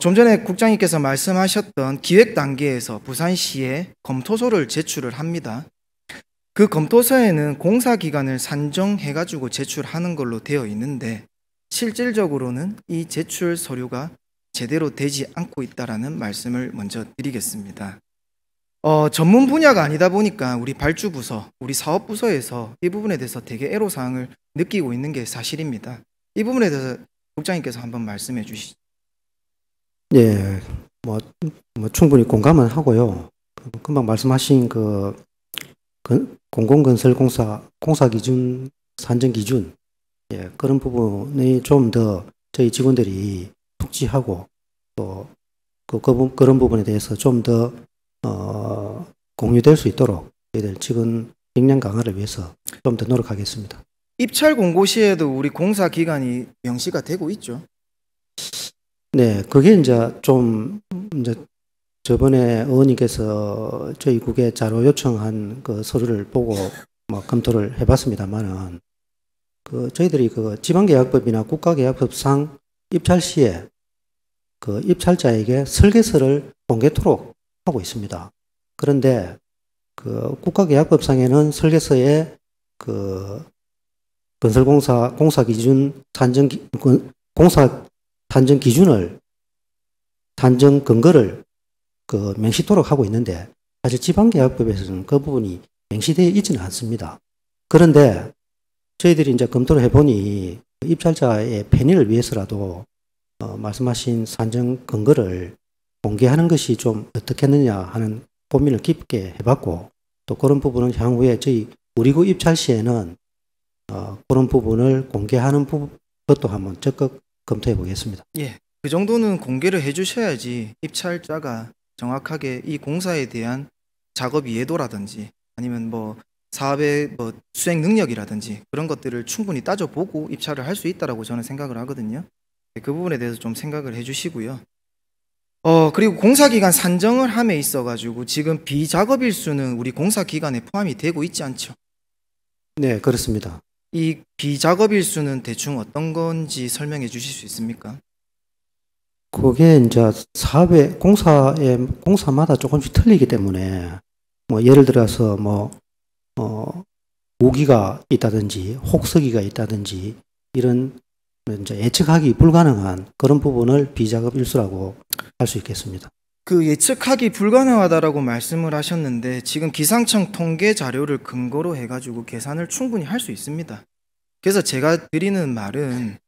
좀 전에 국장님께서 말씀하셨던 기획 단계에서 부산시에 검토서를 제출을 합니다. 그 검토서에는 공사기간을 산정해가지고 제출하는 걸로 되어 있는데 실질적으로는 이 제출 서류가 제대로 되지 않고 있다라는 말씀을 먼저 드리겠습니다. 전문 분야가 아니다 보니까 우리 발주부서, 우리 사업부서에서 이 부분에 대해서 되게 애로사항을 느끼고 있는 게 사실입니다. 이 부분에 대해서 국장님께서 한번 말씀해 주시죠. 예, 뭐 충분히 공감은 하고요. 금방 말씀하신 공사 기준, 산정 기준, 예, 그런 부분이 좀 더 저희 직원들이 숙지하고 또 그런 부분에 대해서 좀 더 공유될 수 있도록 저희들 직원 역량 강화를 위해서 좀 더 노력하겠습니다. 입찰 공고 시에도 우리 공사 기간이 명시가 되고 있죠. 네, 그게 이제 저번에 의원님께서 저희 국에 자료 요청한 그 서류를 보고 검토를 해봤습니다만은 저희들이 지방계약법이나 국가계약법상 입찰 시에 입찰자에게 설계서를 공개토록 하고 있습니다. 그런데 국가계약법상에는 설계서에 건설공사 공사 기준 공사 산정 기준을 산정 근거를 명시토록 하고 있는데 사실 지방계약법에서는 그 부분이 명시되어 있지는 않습니다. 그런데 저희들이 이제 검토를 해보니 입찰자의 편의를 위해서라도 말씀하신 산정 근거를 공개하는 것이 좀 어떻겠느냐 하는 고민을 깊게 해봤고 또 그런 부분은 향후에 우리 구 입찰 시에는 그런 부분을 공개하는 것도 한번 적극 검토해 보겠습니다. 예, 그 정도는 공개를 해주셔야지 입찰자가 정확하게 이 공사에 대한 작업 이해도라든지 아니면 사업의 수행 능력이라든지 그런 것들을 충분히 따져보고 입찰을 할 수 있다라고 저는 생각을 하거든요. 그 부분에 대해서 좀 생각을 해주시고요. 그리고 공사기간 산정을 함에 있어가지고 지금 비작업 일수는 우리 공사기간에 포함이 되고 있지 않죠? 네, 그렇습니다. 이 비작업 일수는 대충 어떤 건지 설명해 주실 수 있습니까? 그게 이제 공사마다 조금씩 틀리기 때문에 예를 들어서 모기가 있다든지 혹서기가 있다든지 이런 이제 예측하기 불가능한 그런 부분을 비작업 일수라고 할 수 있겠습니다. 예측하기 불가능하다라고 말씀을 하셨는데 지금 기상청 통계 자료를 근거로 해가지고 계산을 충분히 할 수 있습니다. 그래서 제가 드리는 말은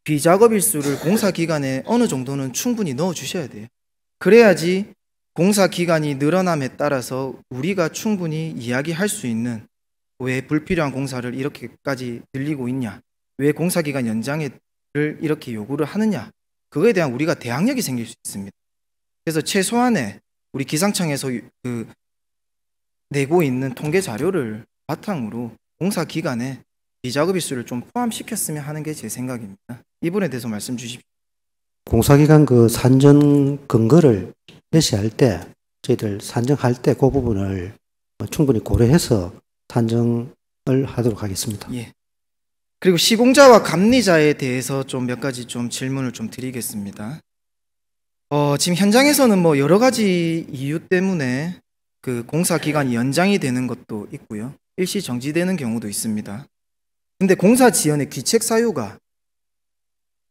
비작업 일수를 공사 기간에 어느 정도는 충분히 넣어 주셔야 돼요. 그래야지 공사 기간이 늘어남에 따라서 우리가 충분히 이야기할 수 있는 왜 불필요한 공사를 이렇게까지 늘리고 있냐, 왜 공사 기간 연장을 이렇게 요구를 하느냐, 그거에 대한 우리가 대항력이 생길 수 있습니다. 그래서 최소한의 우리 기상청에서 내고 있는 통계 자료를 바탕으로 공사 기간에 비작업 일수를 좀 포함시켰으면 하는 게 제 생각입니다. 이 부분에 대해서 말씀 주십시오. 공사기간 산정 근거를 제시할 때 저희들 산정할 때 그 부분을 충분히 고려해서 산정을 하도록 하겠습니다. 예. 그리고 시공자와 감리자에 대해서 좀 몇 가지 좀 질문을 좀 드리겠습니다. 지금 현장에서는 여러 가지 이유 때문에 공사 기간이 연장이 되는 것도 있고요. 일시 정지되는 경우도 있습니다. 근데 공사 지연의 귀책 사유가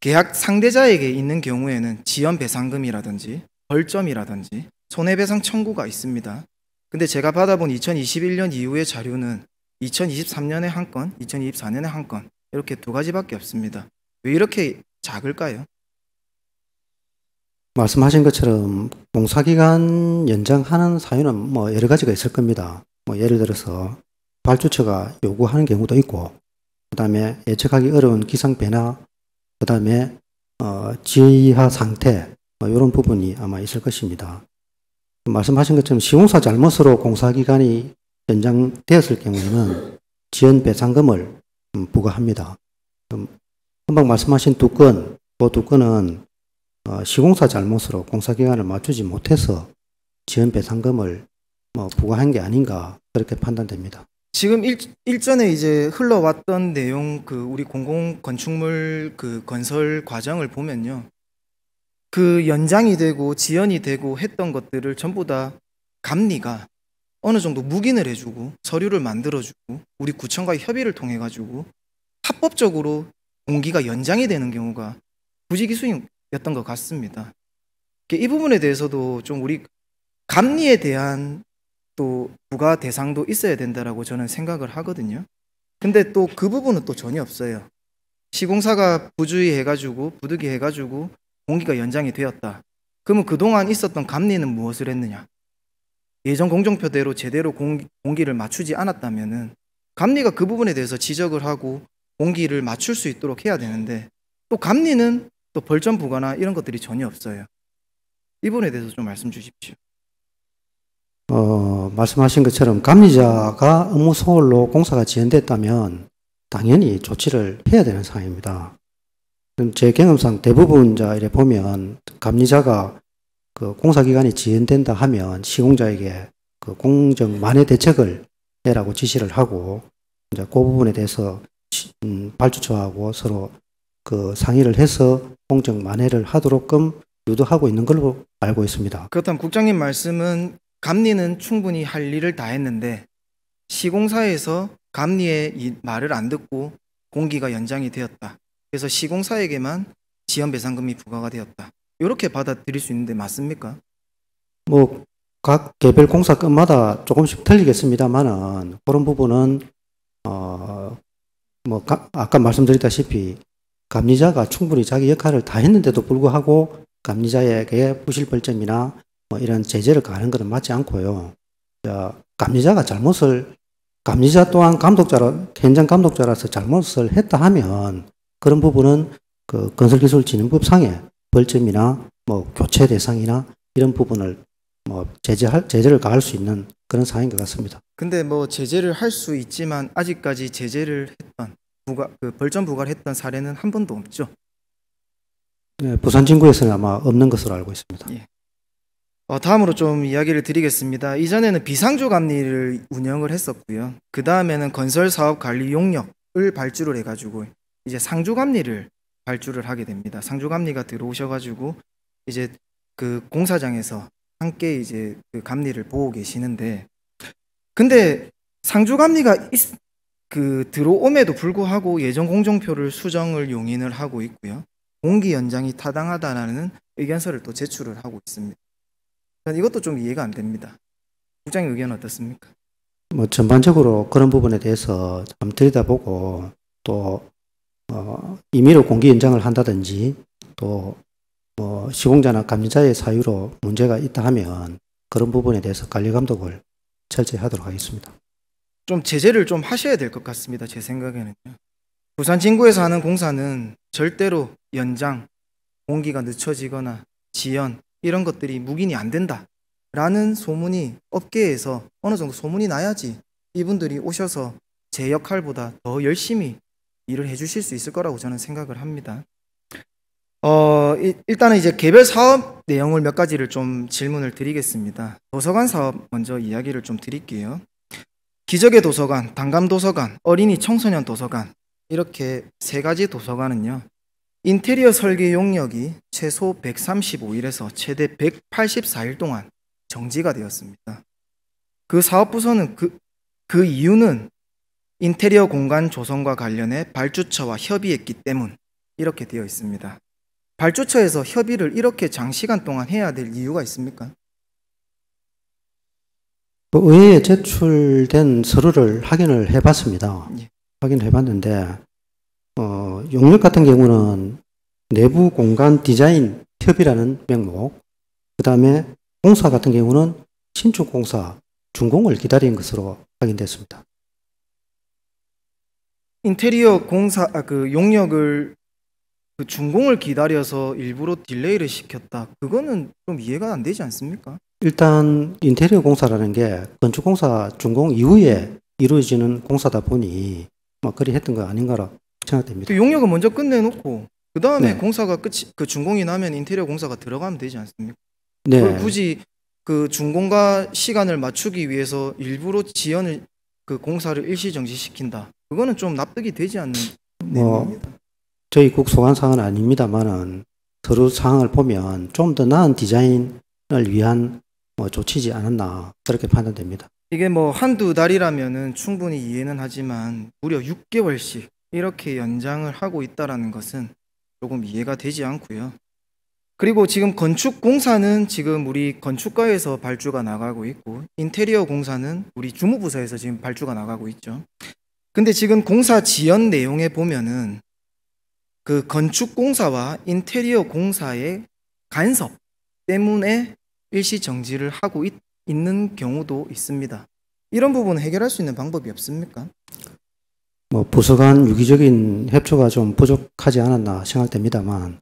계약 상대자에게 있는 경우에는 지연 배상금이라든지 벌점이라든지 손해배상 청구가 있습니다. 근데 제가 받아본 2021년 이후의 자료는 2023년에 한 건, 2024년에 한 건 이렇게 두 가지밖에 없습니다. 왜 이렇게 작을까요? 말씀하신 것처럼 공사기간 연장하는 사유는 여러 가지가 있을 겁니다. 예를 들어서 발주처가 요구하는 경우도 있고 그 다음에 예측하기 어려운 기상 변화, 그 다음에 지하 상태 이런 부분이 아마 있을 것입니다. 말씀하신 것처럼 시공사 잘못으로 공사기간이 연장되었을 경우에는 지연 배상금을 부과합니다. 금방 말씀하신 두 건, 그 두 건은 시공사 잘못으로 공사기간을 맞추지 못해서 지연 배상금을 부과한 게 아닌가 그렇게 판단됩니다. 지금 일전에 이제 흘러왔던 내용 우리 공공 건축물 건설 과정을 보면요. 연장이 되고 지연이 되고 했던 것들을 전부 다 감리가 어느 정도 묵인을 해주고 서류를 만들어주고 우리 구청과의 협의를 통해 가지고 합법적으로 공기가 연장이 되는 경우가 부지기수였던 것 같습니다. 이 부분에 대해서도 좀 우리 감리에 대한 또 부가 대상도 있어야 된다라고 저는 생각을 하거든요. 근데 또 그 부분은 또 전혀 없어요. 시공사가 부주의해가지고 부득이해가지고 공기가 연장이 되었다. 그러면 그동안 있었던 감리는 무엇을 했느냐? 예전 공정표대로 제대로 공기를 맞추지 않았다면은 감리가 그 부분에 대해서 지적을 하고 공기를 맞출 수 있도록 해야 되는데 또 감리는 또 벌점 부과나 이런 것들이 전혀 없어요. 이 부분에 대해서 좀 말씀 주십시오. 말씀하신 것처럼 감리자가 업무 소홀로 공사가 지연됐다면 당연히 조치를 해야 되는 상황입니다. 제 경험상 대부분 이래 보면 감리자가 공사 기간이 지연된다 하면 시공자에게 공정 만회 대책을 내라고 지시를 하고 이제 그 부분에 대해서 발주처하고 서로 상의를 해서 공정 만회를 하도록끔 유도하고 있는 걸로 알고 있습니다. 그렇다면 국장님 말씀은 감리는 충분히 할 일을 다 했는데 시공사에서 감리의 이 말을 안 듣고 공기가 연장이 되었다. 그래서 시공사에게만 지연배상금이 부과가 되었다. 이렇게 받아들일 수 있는데 맞습니까? 각 개별 공사 건마다 조금씩 틀리겠습니다만은 그런 부분은 아까 말씀드렸다시피 감리자가 충분히 자기 역할을 다 했는데도 불구하고 감리자에게 부실벌점이나 이런 제재를 가하는 것은 맞지 않고요. 감리자 또한 현장 감독자라서 잘못을 했다 하면 그런 부분은 건설기술진흥법상의 벌점이나 교체 대상이나 이런 부분을 제재를 가할 수 있는 그런 사항인 것 같습니다. 근데 제재를 할 수 있지만 아직까지 제재를 했던 벌점 부과를 했던 사례는 한 번도 없죠. 네, 부산 진구에서는 아마 없는 것으로 알고 있습니다. 예. 다음으로 좀 이야기를 드리겠습니다. 이전에는 비상조 감리를 운영을 했었고요. 그 다음에는 건설사업 관리 용역을 발주를 해가지고 이제 상조 감리를 발주를 하게 됩니다. 상조 감리가 들어오셔가지고 이제 공사장에서 함께 이제 감리를 보고 계시는데, 근데 상조 감리가 들어옴에도 불구하고 예전 공정표를 수정을 용인을 하고 있고요. 공기 연장이 타당하다라는 의견서를 또 제출을 하고 있습니다. 이것도 좀 이해가 안 됩니다. 국장님 의견은 어떻습니까? 전반적으로 그런 부분에 대해서 한번 들여다보고 또 임의로 공기 연장을 한다든지 또 시공자나 감리자의 사유로 문제가 있다 하면 그런 부분에 대해서 관리 감독을 철저히 하도록 하겠습니다. 좀 제재를 좀 하셔야 될 것 같습니다. 제 생각에는요. 부산 진구에서 하는 공사는 절대로 연장, 공기가 늦춰지거나 지연 이런 것들이 묵인이 안 된다라는 소문이 업계에서 어느 정도 소문이 나야지 이분들이 오셔서 제 역할보다 더 열심히 일을 해주실 수 있을 거라고 저는 생각을 합니다. 일단은 이제 개별 사업 내용을 몇 가지를 좀 질문을 드리겠습니다. 도서관 사업 먼저 이야기를 좀 드릴게요. 기적의 도서관, 단감 도서관, 어린이 청소년 도서관 이렇게 세 가지 도서관은요. 인테리어 설계 용역이 최소 135일에서 최대 184일 동안 정지가 되었습니다. 그 사업부서는 그 이유는 인테리어 공간 조성과 관련해 발주처와 협의했기 때문 이렇게 되어 있습니다. 발주처에서 협의를 이렇게 장시간 동안 해야 될 이유가 있습니까? 의회에 제출된 서류를 확인을 해봤습니다. 예. 확인을 해봤는데 용역 같은 경우는 내부 공간 디자인 협의라는 명목, 그 다음에 공사 같은 경우는 신축 공사 준공을 기다린 것으로 확인됐습니다. 인테리어 공사 용역을 준공을 기다려서 일부러 딜레이를 시켰다. 그거는 좀 이해가 안 되지 않습니까? 일단 인테리어 공사라는 게 건축 공사 준공 이후에 이루어지는 공사다 보니 그리 했던 거 아닌가라 생각됩니다. 용역은 먼저 끝내놓고 그 다음에 네. 공사가 준공이 나면 인테리어 공사가 들어가면 되지 않습니까? 네. 굳이 준공과 시간을 맞추기 위해서 일부러 지연을 그 공사를 일시 정지시킨다. 그거는 좀 납득이 되지 않는 뭐 내용입니다. 저희 국 소관사항은 아닙니다만은 서류 사항을 보면 좀 더 나은 디자인을 위한 조치지 않았나 그렇게 판단됩니다. 이게 뭐 한두 달이라면은 충분히 이해는 하지만 무려 6개월씩 이렇게 연장을 하고 있다라는 것은 조금 이해가 되지 않고요. 그리고 지금 건축 공사는 지금 우리 건축가에서 발주가 나가고 있고 인테리어 공사는 우리 주무부서에서 지금 발주가 나가고 있죠. 근데 지금 공사 지연 내용에 보면은 그 건축 공사와 인테리어 공사의 간섭 때문에 일시 정지를 하고 있는 경우도 있습니다. 이런 부분 해결할 수 있는 방법이 없습니까? 뭐 부서 간 유기적인 협조가 좀 부족하지 않았나 생각됩니다만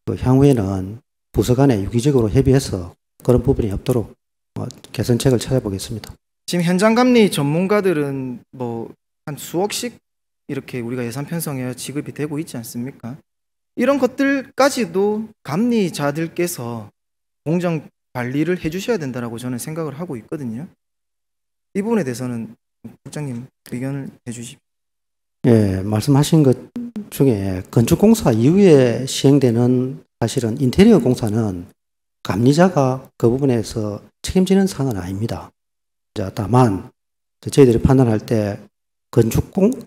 향후에는 부서 간에 유기적으로 협의해서 그런 부분이 없도록 개선책을 찾아보겠습니다. 지금 현장 감리 전문가들은 뭐 한 수억씩 이렇게 우리가 예산 편성해 지급이 되고 있지 않습니까? 이런 것들까지도 감리자들께서 공정 관리를 해주셔야 된다라고 저는 생각을 하고 있거든요. 이 부분에 대해서는 국장님 의견을 해주십시오. 예, 말씀하신 것 중에 건축공사 이후에 시행되는 사실은 인테리어 공사는 감리자가 그 부분에서 책임지는 사항은 아닙니다. 자, 다만 저희들이 판단할 때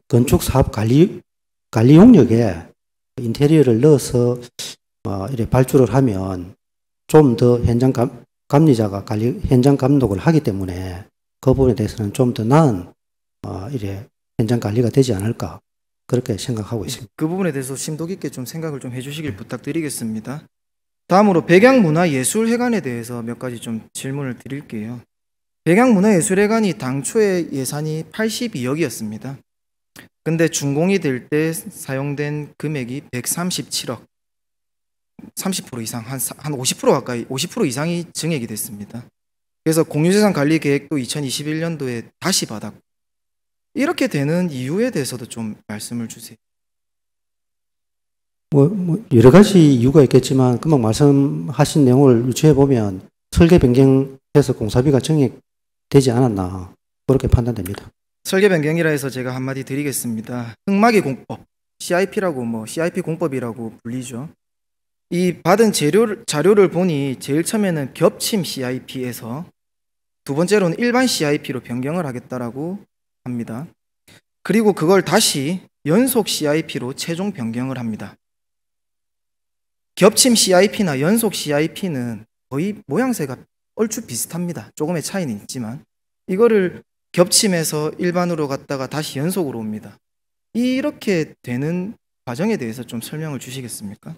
건축 사업 관리 용역에 인테리어를 넣어서 이렇게 발주를 하면 좀 더 현장 감리자가 현장 감독을 하기 때문에 그 부분에 대해서는 좀 더 나은 이래 현장 관리가 되지 않을까 그렇게 생각하고 있습니다. 그 부분에 대해서 심도 깊게 좀 생각을 좀 해주시길 부탁드리겠습니다. 다음으로 백양문화예술회관에 대해서 몇 가지 좀 질문을 드릴게요. 백양문화예술회관이 당초에 예산이 82억이었습니다. 근데 준공이 될 때 사용된 금액이 137억, 30% 이상, 한 50% 가까이, 50% 이상이 증액이 됐습니다. 그래서 공유재산 관리 계획도 2021년도에 다시 받았고, 이렇게 되는 이유에 대해서도 좀 말씀을 주세요. 여러 가지 이유가 있겠지만 금방 말씀하신 내용을 유추해 보면 설계 변경해서 공사비가 증액되지 않았나 그렇게 판단됩니다. 설계 변경이라 해서 제가 한마디 드리겠습니다. 흑마기 공법, CIP라고 CIP 공법이라고 불리죠. 이 받은 자료를 보니 제일 처음에는 겹침 CIP에서 두 번째로는 일반 CIP로 변경을 하겠다라고 합니다. 그리고 그걸 다시 연속 CIP로 최종 변경을 합니다. 겹침 CIP나 연속 CIP는 거의 모양새가 얼추 비슷합니다. 조금의 차이는 있지만 이거를 겹침해서 일반으로 갔다가 다시 연속으로 옵니다. 이렇게 되는 과정에 대해서 좀 설명을 주시겠습니까?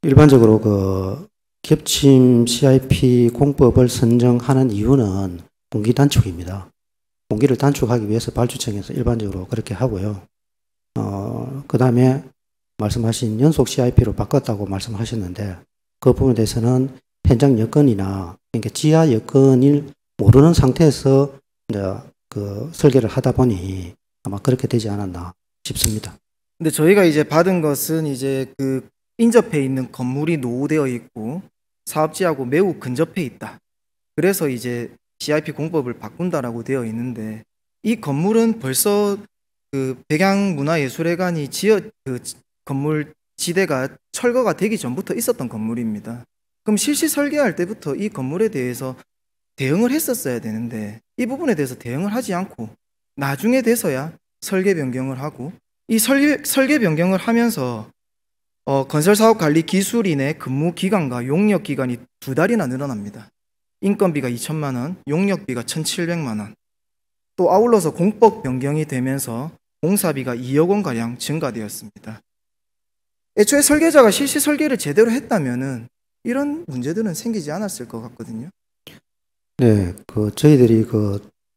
일반적으로 그 겹침 CIP 공법을 선정하는 이유는 공기 단축입니다. 공기를 단축하기 위해서 발주청에서 일반적으로 그렇게 하고요. 그 다음에 말씀하신 연속 CIP로 바꿨다고 말씀하셨는데 그 부분에 대해서는 현장 여건이나 그러니까 지하 여건을 모르는 상태에서 이제 그 설계를 하다 보니 아마 그렇게 되지 않았나 싶습니다. 근데 저희가 이제 받은 것은 이제 그 인접해 있는 건물이 노후되어 있고 사업지하고 매우 근접해 있다. 그래서 이제 CIP 공법을 바꾼다라고 되어 있는데 이 건물은 벌써 그 백양문화예술회관이 그 건물 지대가 철거가 되기 전부터 있었던 건물입니다. 그럼 실시 설계할 때부터 이 건물에 대해서 대응을 했었어야 되는데 이 부분에 대해서 대응을 하지 않고 나중에 돼서야 설계 변경을 하고 이 설계 변경을 하면서 건설사업관리 기술인의 근무 기간과 용역 기간이 2달이나 늘어납니다. 인건비가 2천만 원, 용역비가 1,700만 원. 또 아울러서 공법 변경이 되면서 공사비가 2억 원가량 증가되었습니다. 애초에 설계자가 실시 설계를 제대로 했다면은 이런 문제들은 생기지 않았을 것 같거든요. 네, 저희들이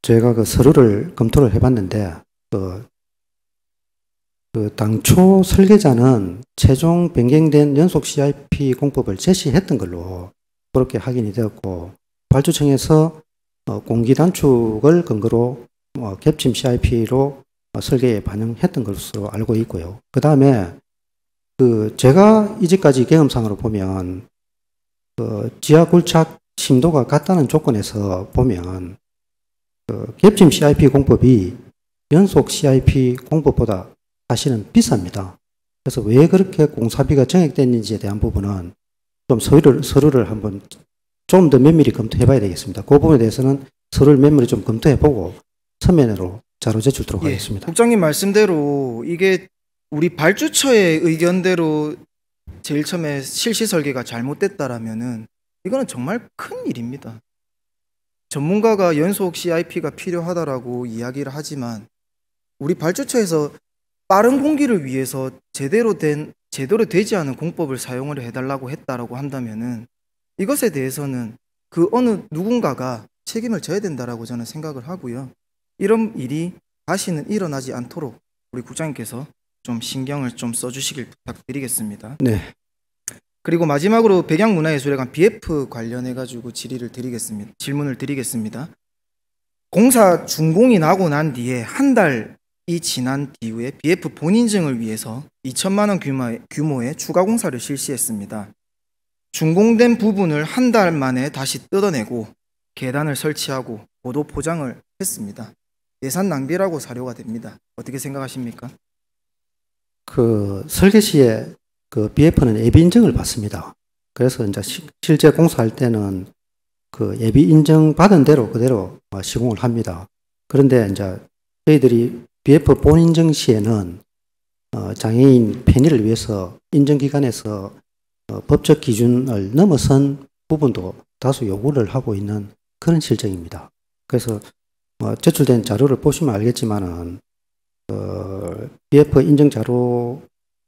제가 그 서류를 검토를 해봤는데 당초 설계자는 최종 변경된 연속 CIP 공법을 제시했던 걸로 그렇게 확인이 되었고 발주청에서 공기 단축을 근거로 겹침 CIP로 설계에 반영했던 것으로 알고 있고요. 그 다음에 제가 이제까지 경험상으로 보면 지하 굴착 심도가 같다는 조건에서 보면 겹침 CIP 공법이 연속 CIP 공법보다 사실은 비쌉니다. 그래서 왜 그렇게 공사비가 정액됐는지에 대한 부분은 좀 서류를 한번 좀 더 면밀히 검토해 봐야 되겠습니다. 그 부분에 대해서는 서류를 면밀히 좀 검토해 보고 서면으로 자료 제출토록 하겠습니다. 국장님 말씀대로 이게 우리 발주처의 의견대로 제일 처음에 실시 설계가 잘못됐다라면은 이거는 정말 큰 일입니다. 전문가가 연속 CIP가 필요하다라고 이야기를 하지만 우리 발주처에서 빠른 공기를 위해서 제대로 되지 않은 공법을 사용을 해달라고 했다라고 한다면은 이것에 대해서는 그 어느 누군가가 책임을 져야 된다라고 저는 생각을 하고요. 이런 일이 다시는 일어나지 않도록 우리 국장님께서 좀 신경을 좀 써주시길 부탁드리겠습니다. 네. 그리고 마지막으로 백양문화예술회관 BF 관련해 가지고 질문을 드리겠습니다. 공사 준공이 나고 난 뒤에 한 달이 지난 이후에 BF 본인증을 위해서 2천만 원 규모의 추가 공사를 실시했습니다. 준공된 부분을 한 달 만에 다시 뜯어내고 계단을 설치하고 보도 포장을 했습니다. 예산 낭비라고 사료가 됩니다. 어떻게 생각하십니까? 그 설계 시에 그 BF는 예비 인증을 받습니다. 그래서 이제 실제 공사할 때는 그 예비 인증 받은 대로 그대로 시공을 합니다. 그런데 이제 저희들이 BF 본인증 시에는 장애인 편의를 위해서 인증기관에서 법적 기준을 넘어선 부분도 다수 요구를 하고 있는 그런 실정입니다. 그래서 제출된 자료를 보시면 알겠지만은 BF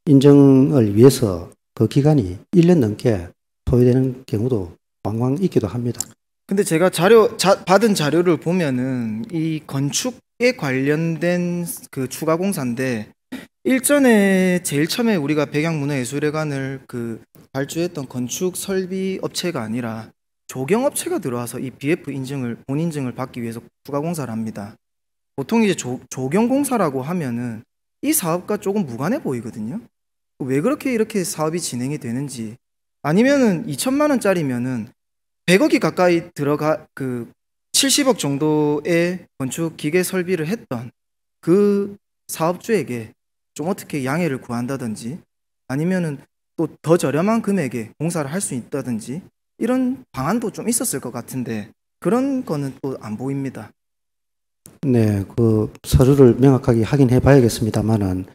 인증을 위해서 그 기간이 1년 넘게 소요되는 경우도 왕왕 있기도 합니다. 근데 제가 받은 자료를 보면은 이 건축에 관련된 그 추가 공사인데 일전에 제일 처음에 우리가 백양문화예술회관을 그 발주했던 건축 설비 업체가 아니라 조경업체가 들어와서 이 BF 본인증을 받기 위해서 추가 공사를 합니다. 보통 이제 조경공사라고 하면은 이 사업과 조금 무관해 보이거든요. 왜 그렇게 이렇게 사업이 진행이 되는지, 아니면은 2천만 원짜리면은 100억이 가까이 들어가 그 70억 정도의 건축 기계 설비를 했던 그 사업주에게 좀 어떻게 양해를 구한다든지 아니면은 또 더 저렴한 금액에 공사를 할 수 있다든지 이런 방안도 좀 있었을 것 같은데 그런 거는 또 안 보입니다. 네, 그 서류를 명확하게 확인해 봐야겠습니다만은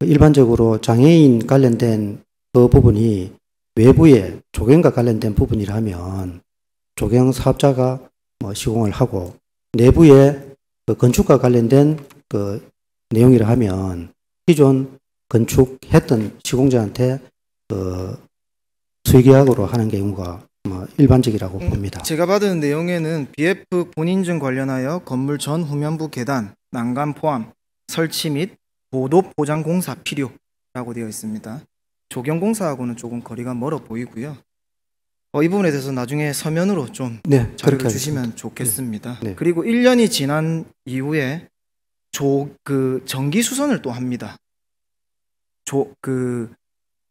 일반적으로 장애인 관련된 그 부분이 외부의 조경과 관련된 부분이라면 조경 사업자가 시공을 하고 내부의 그 건축과 관련된 그 내용이라 하면 기존 건축했던 시공자한테 수의계약으로 하는 경우가 일반적이라고 봅니다. 제가 받은 내용에는 BF 본인증 관련하여 건물 전 후면부 계단, 난간 포함, 설치 및 보도 포장 공사 필요라고 되어 있습니다. 조경 공사하고는 조금 거리가 멀어 보이고요. 이 부분에 대해서 나중에 서면으로 좀 자료를 주시면 좋겠습니다. 네. 그리고 1년이 지난 이후에 전기 수선을 또 합니다.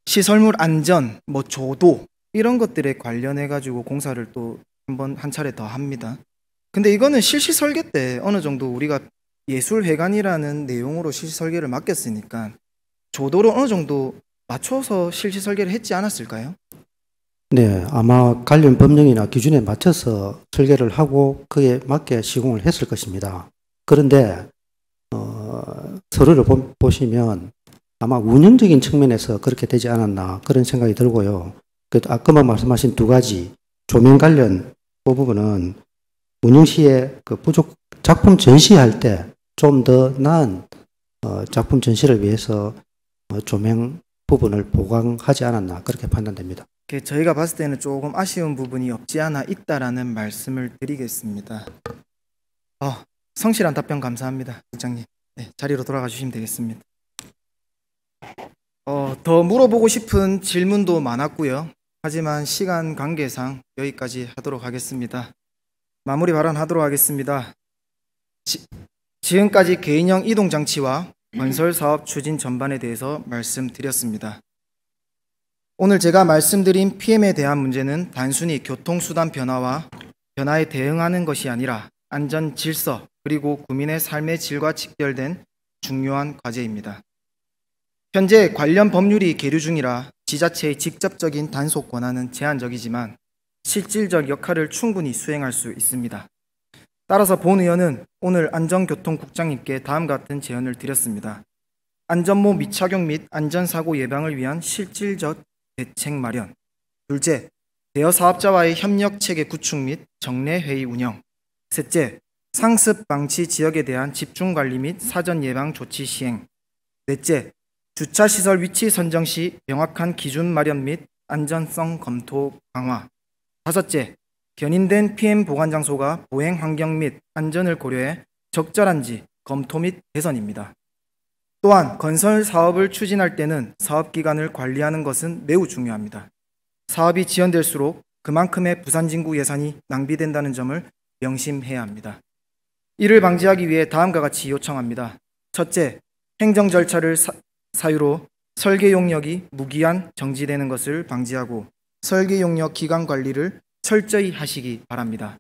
시설물 안전, 조도 이런 것들에 관련해 가지고 공사를 또 한 차례 더 합니다. 근데 이거는 실시 설계 때 어느 정도 우리가 예술회관이라는 내용으로 실시 설계를 맡겼으니까 조도를 어느 정도 맞춰서 실시 설계를 했지 않았을까요? 네, 아마 관련 법령이나 기준에 맞춰서 설계를 하고 그에 맞게 시공을 했을 것입니다. 그런데 서류를 보시면 아마 운영적인 측면에서 그렇게 되지 않았나 그런 생각이 들고요. 아까 말씀하신 두 가지 조명 관련 그 부분은 운영 시에 그 작품 전시할 때 좀 더 나은 작품 전시를 위해서 조명 부분을 보강하지 않았나 그렇게 판단됩니다. 저희가 봤을 때는 조금 아쉬운 부분이 없지 않아 있다라는 말씀을 드리겠습니다. 성실한 답변 감사합니다, 국장님. 네, 자리로 돌아가 주시면 되겠습니다. 더 물어보고 싶은 질문도 많았고요. 하지만 시간 관계상 여기까지 하도록 하겠습니다. 마무리 발언하도록 하겠습니다. 지금까지 개인형 이동장치와 건설사업 추진 전반에 대해서 말씀드렸습니다. 오늘 제가 말씀드린 PM에 대한 문제는 단순히 교통수단 변화에 대응하는 것이 아니라 안전 질서 그리고 국민의 삶의 질과 직결된 중요한 과제입니다. 현재 관련 법률이 계류 중이라 지자체의 직접적인 단속 권한은 제한적이지만 실질적 역할을 충분히 수행할 수 있습니다. 따라서 본 의원은 오늘 안전교통국장님께 다음과 같은 제언을 드렸습니다. 안전모 미착용 및 안전사고 예방을 위한 실질적 대책 마련. 둘째, 대여 사업자와의 협력체계 구축 및 정례회의 운영. 셋째, 상습 방치 지역에 대한 집중관리 및 사전 예방 조치 시행. 넷째, 주차시설 위치 선정 시 명확한 기준 마련 및 안전성 검토 강화. 다섯째, 견인된 PM 보관 장소가 보행 환경 및 안전을 고려해 적절한지 검토 및 개선입니다. 또한 건설 사업을 추진할 때는 사업 기간을 관리하는 것은 매우 중요합니다. 사업이 지연될수록 그만큼의 부산진구 예산이 낭비된다는 점을 명심해야 합니다. 이를 방지하기 위해 다음과 같이 요청합니다. 첫째, 행정 절차를 사유로 설계 용역이 무기한 정지되는 것을 방지하고 설계 용역 기간 관리를 철저히 하시기 바랍니다.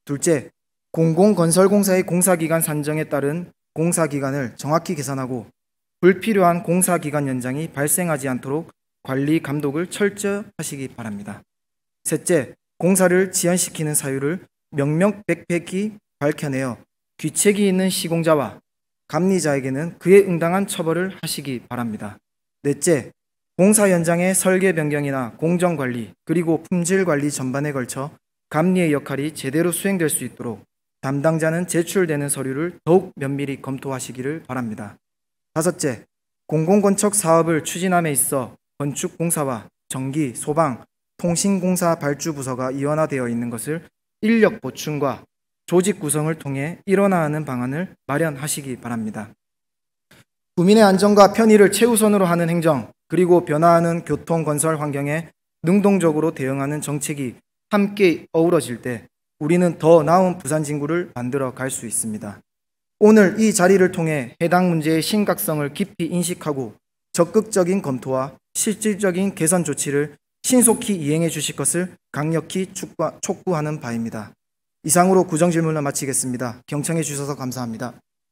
둘째, 공공건설공사의 공사기간 산정에 따른 공사기간을 정확히 계산하고 불필요한 공사기간 연장이 발생하지 않도록 관리 감독을 철저하시기 바랍니다. 셋째, 공사를 지연시키는 사유를 명명백백히 밝혀내어 귀책이 있는 시공자와 감리자에게는 그에 응당한 처벌을 하시기 바랍니다. 넷째, 공사 현장의 설계 변경이나 공정관리 그리고 품질관리 전반에 걸쳐 감리의 역할이 제대로 수행될 수 있도록 담당자는 제출되는 서류를 더욱 면밀히 검토하시기를 바랍니다. 다섯째, 공공건축 사업을 추진함에 있어 건축공사와 전기, 소방, 통신공사 발주부서가 이원화되어 있는 것을 인력 보충과 조직 구성을 통해 일원화하는 방안을 마련하시기 바랍니다. 국민의 안전과 편의를 최우선으로 하는 행정, 그리고 변화하는 교통 건설 환경에 능동적으로 대응하는 정책이 함께 어우러질 때 우리는 더 나은 부산 진구를 만들어 갈 수 있습니다. 오늘 이 자리를 통해 해당 문제의 심각성을 깊이 인식하고 적극적인 검토와 실질적인 개선 조치를 신속히 이행해 주실 것을 강력히 촉구하는 바입니다. 이상으로 구정질문을 마치겠습니다. 경청해 주셔서 감사합니다.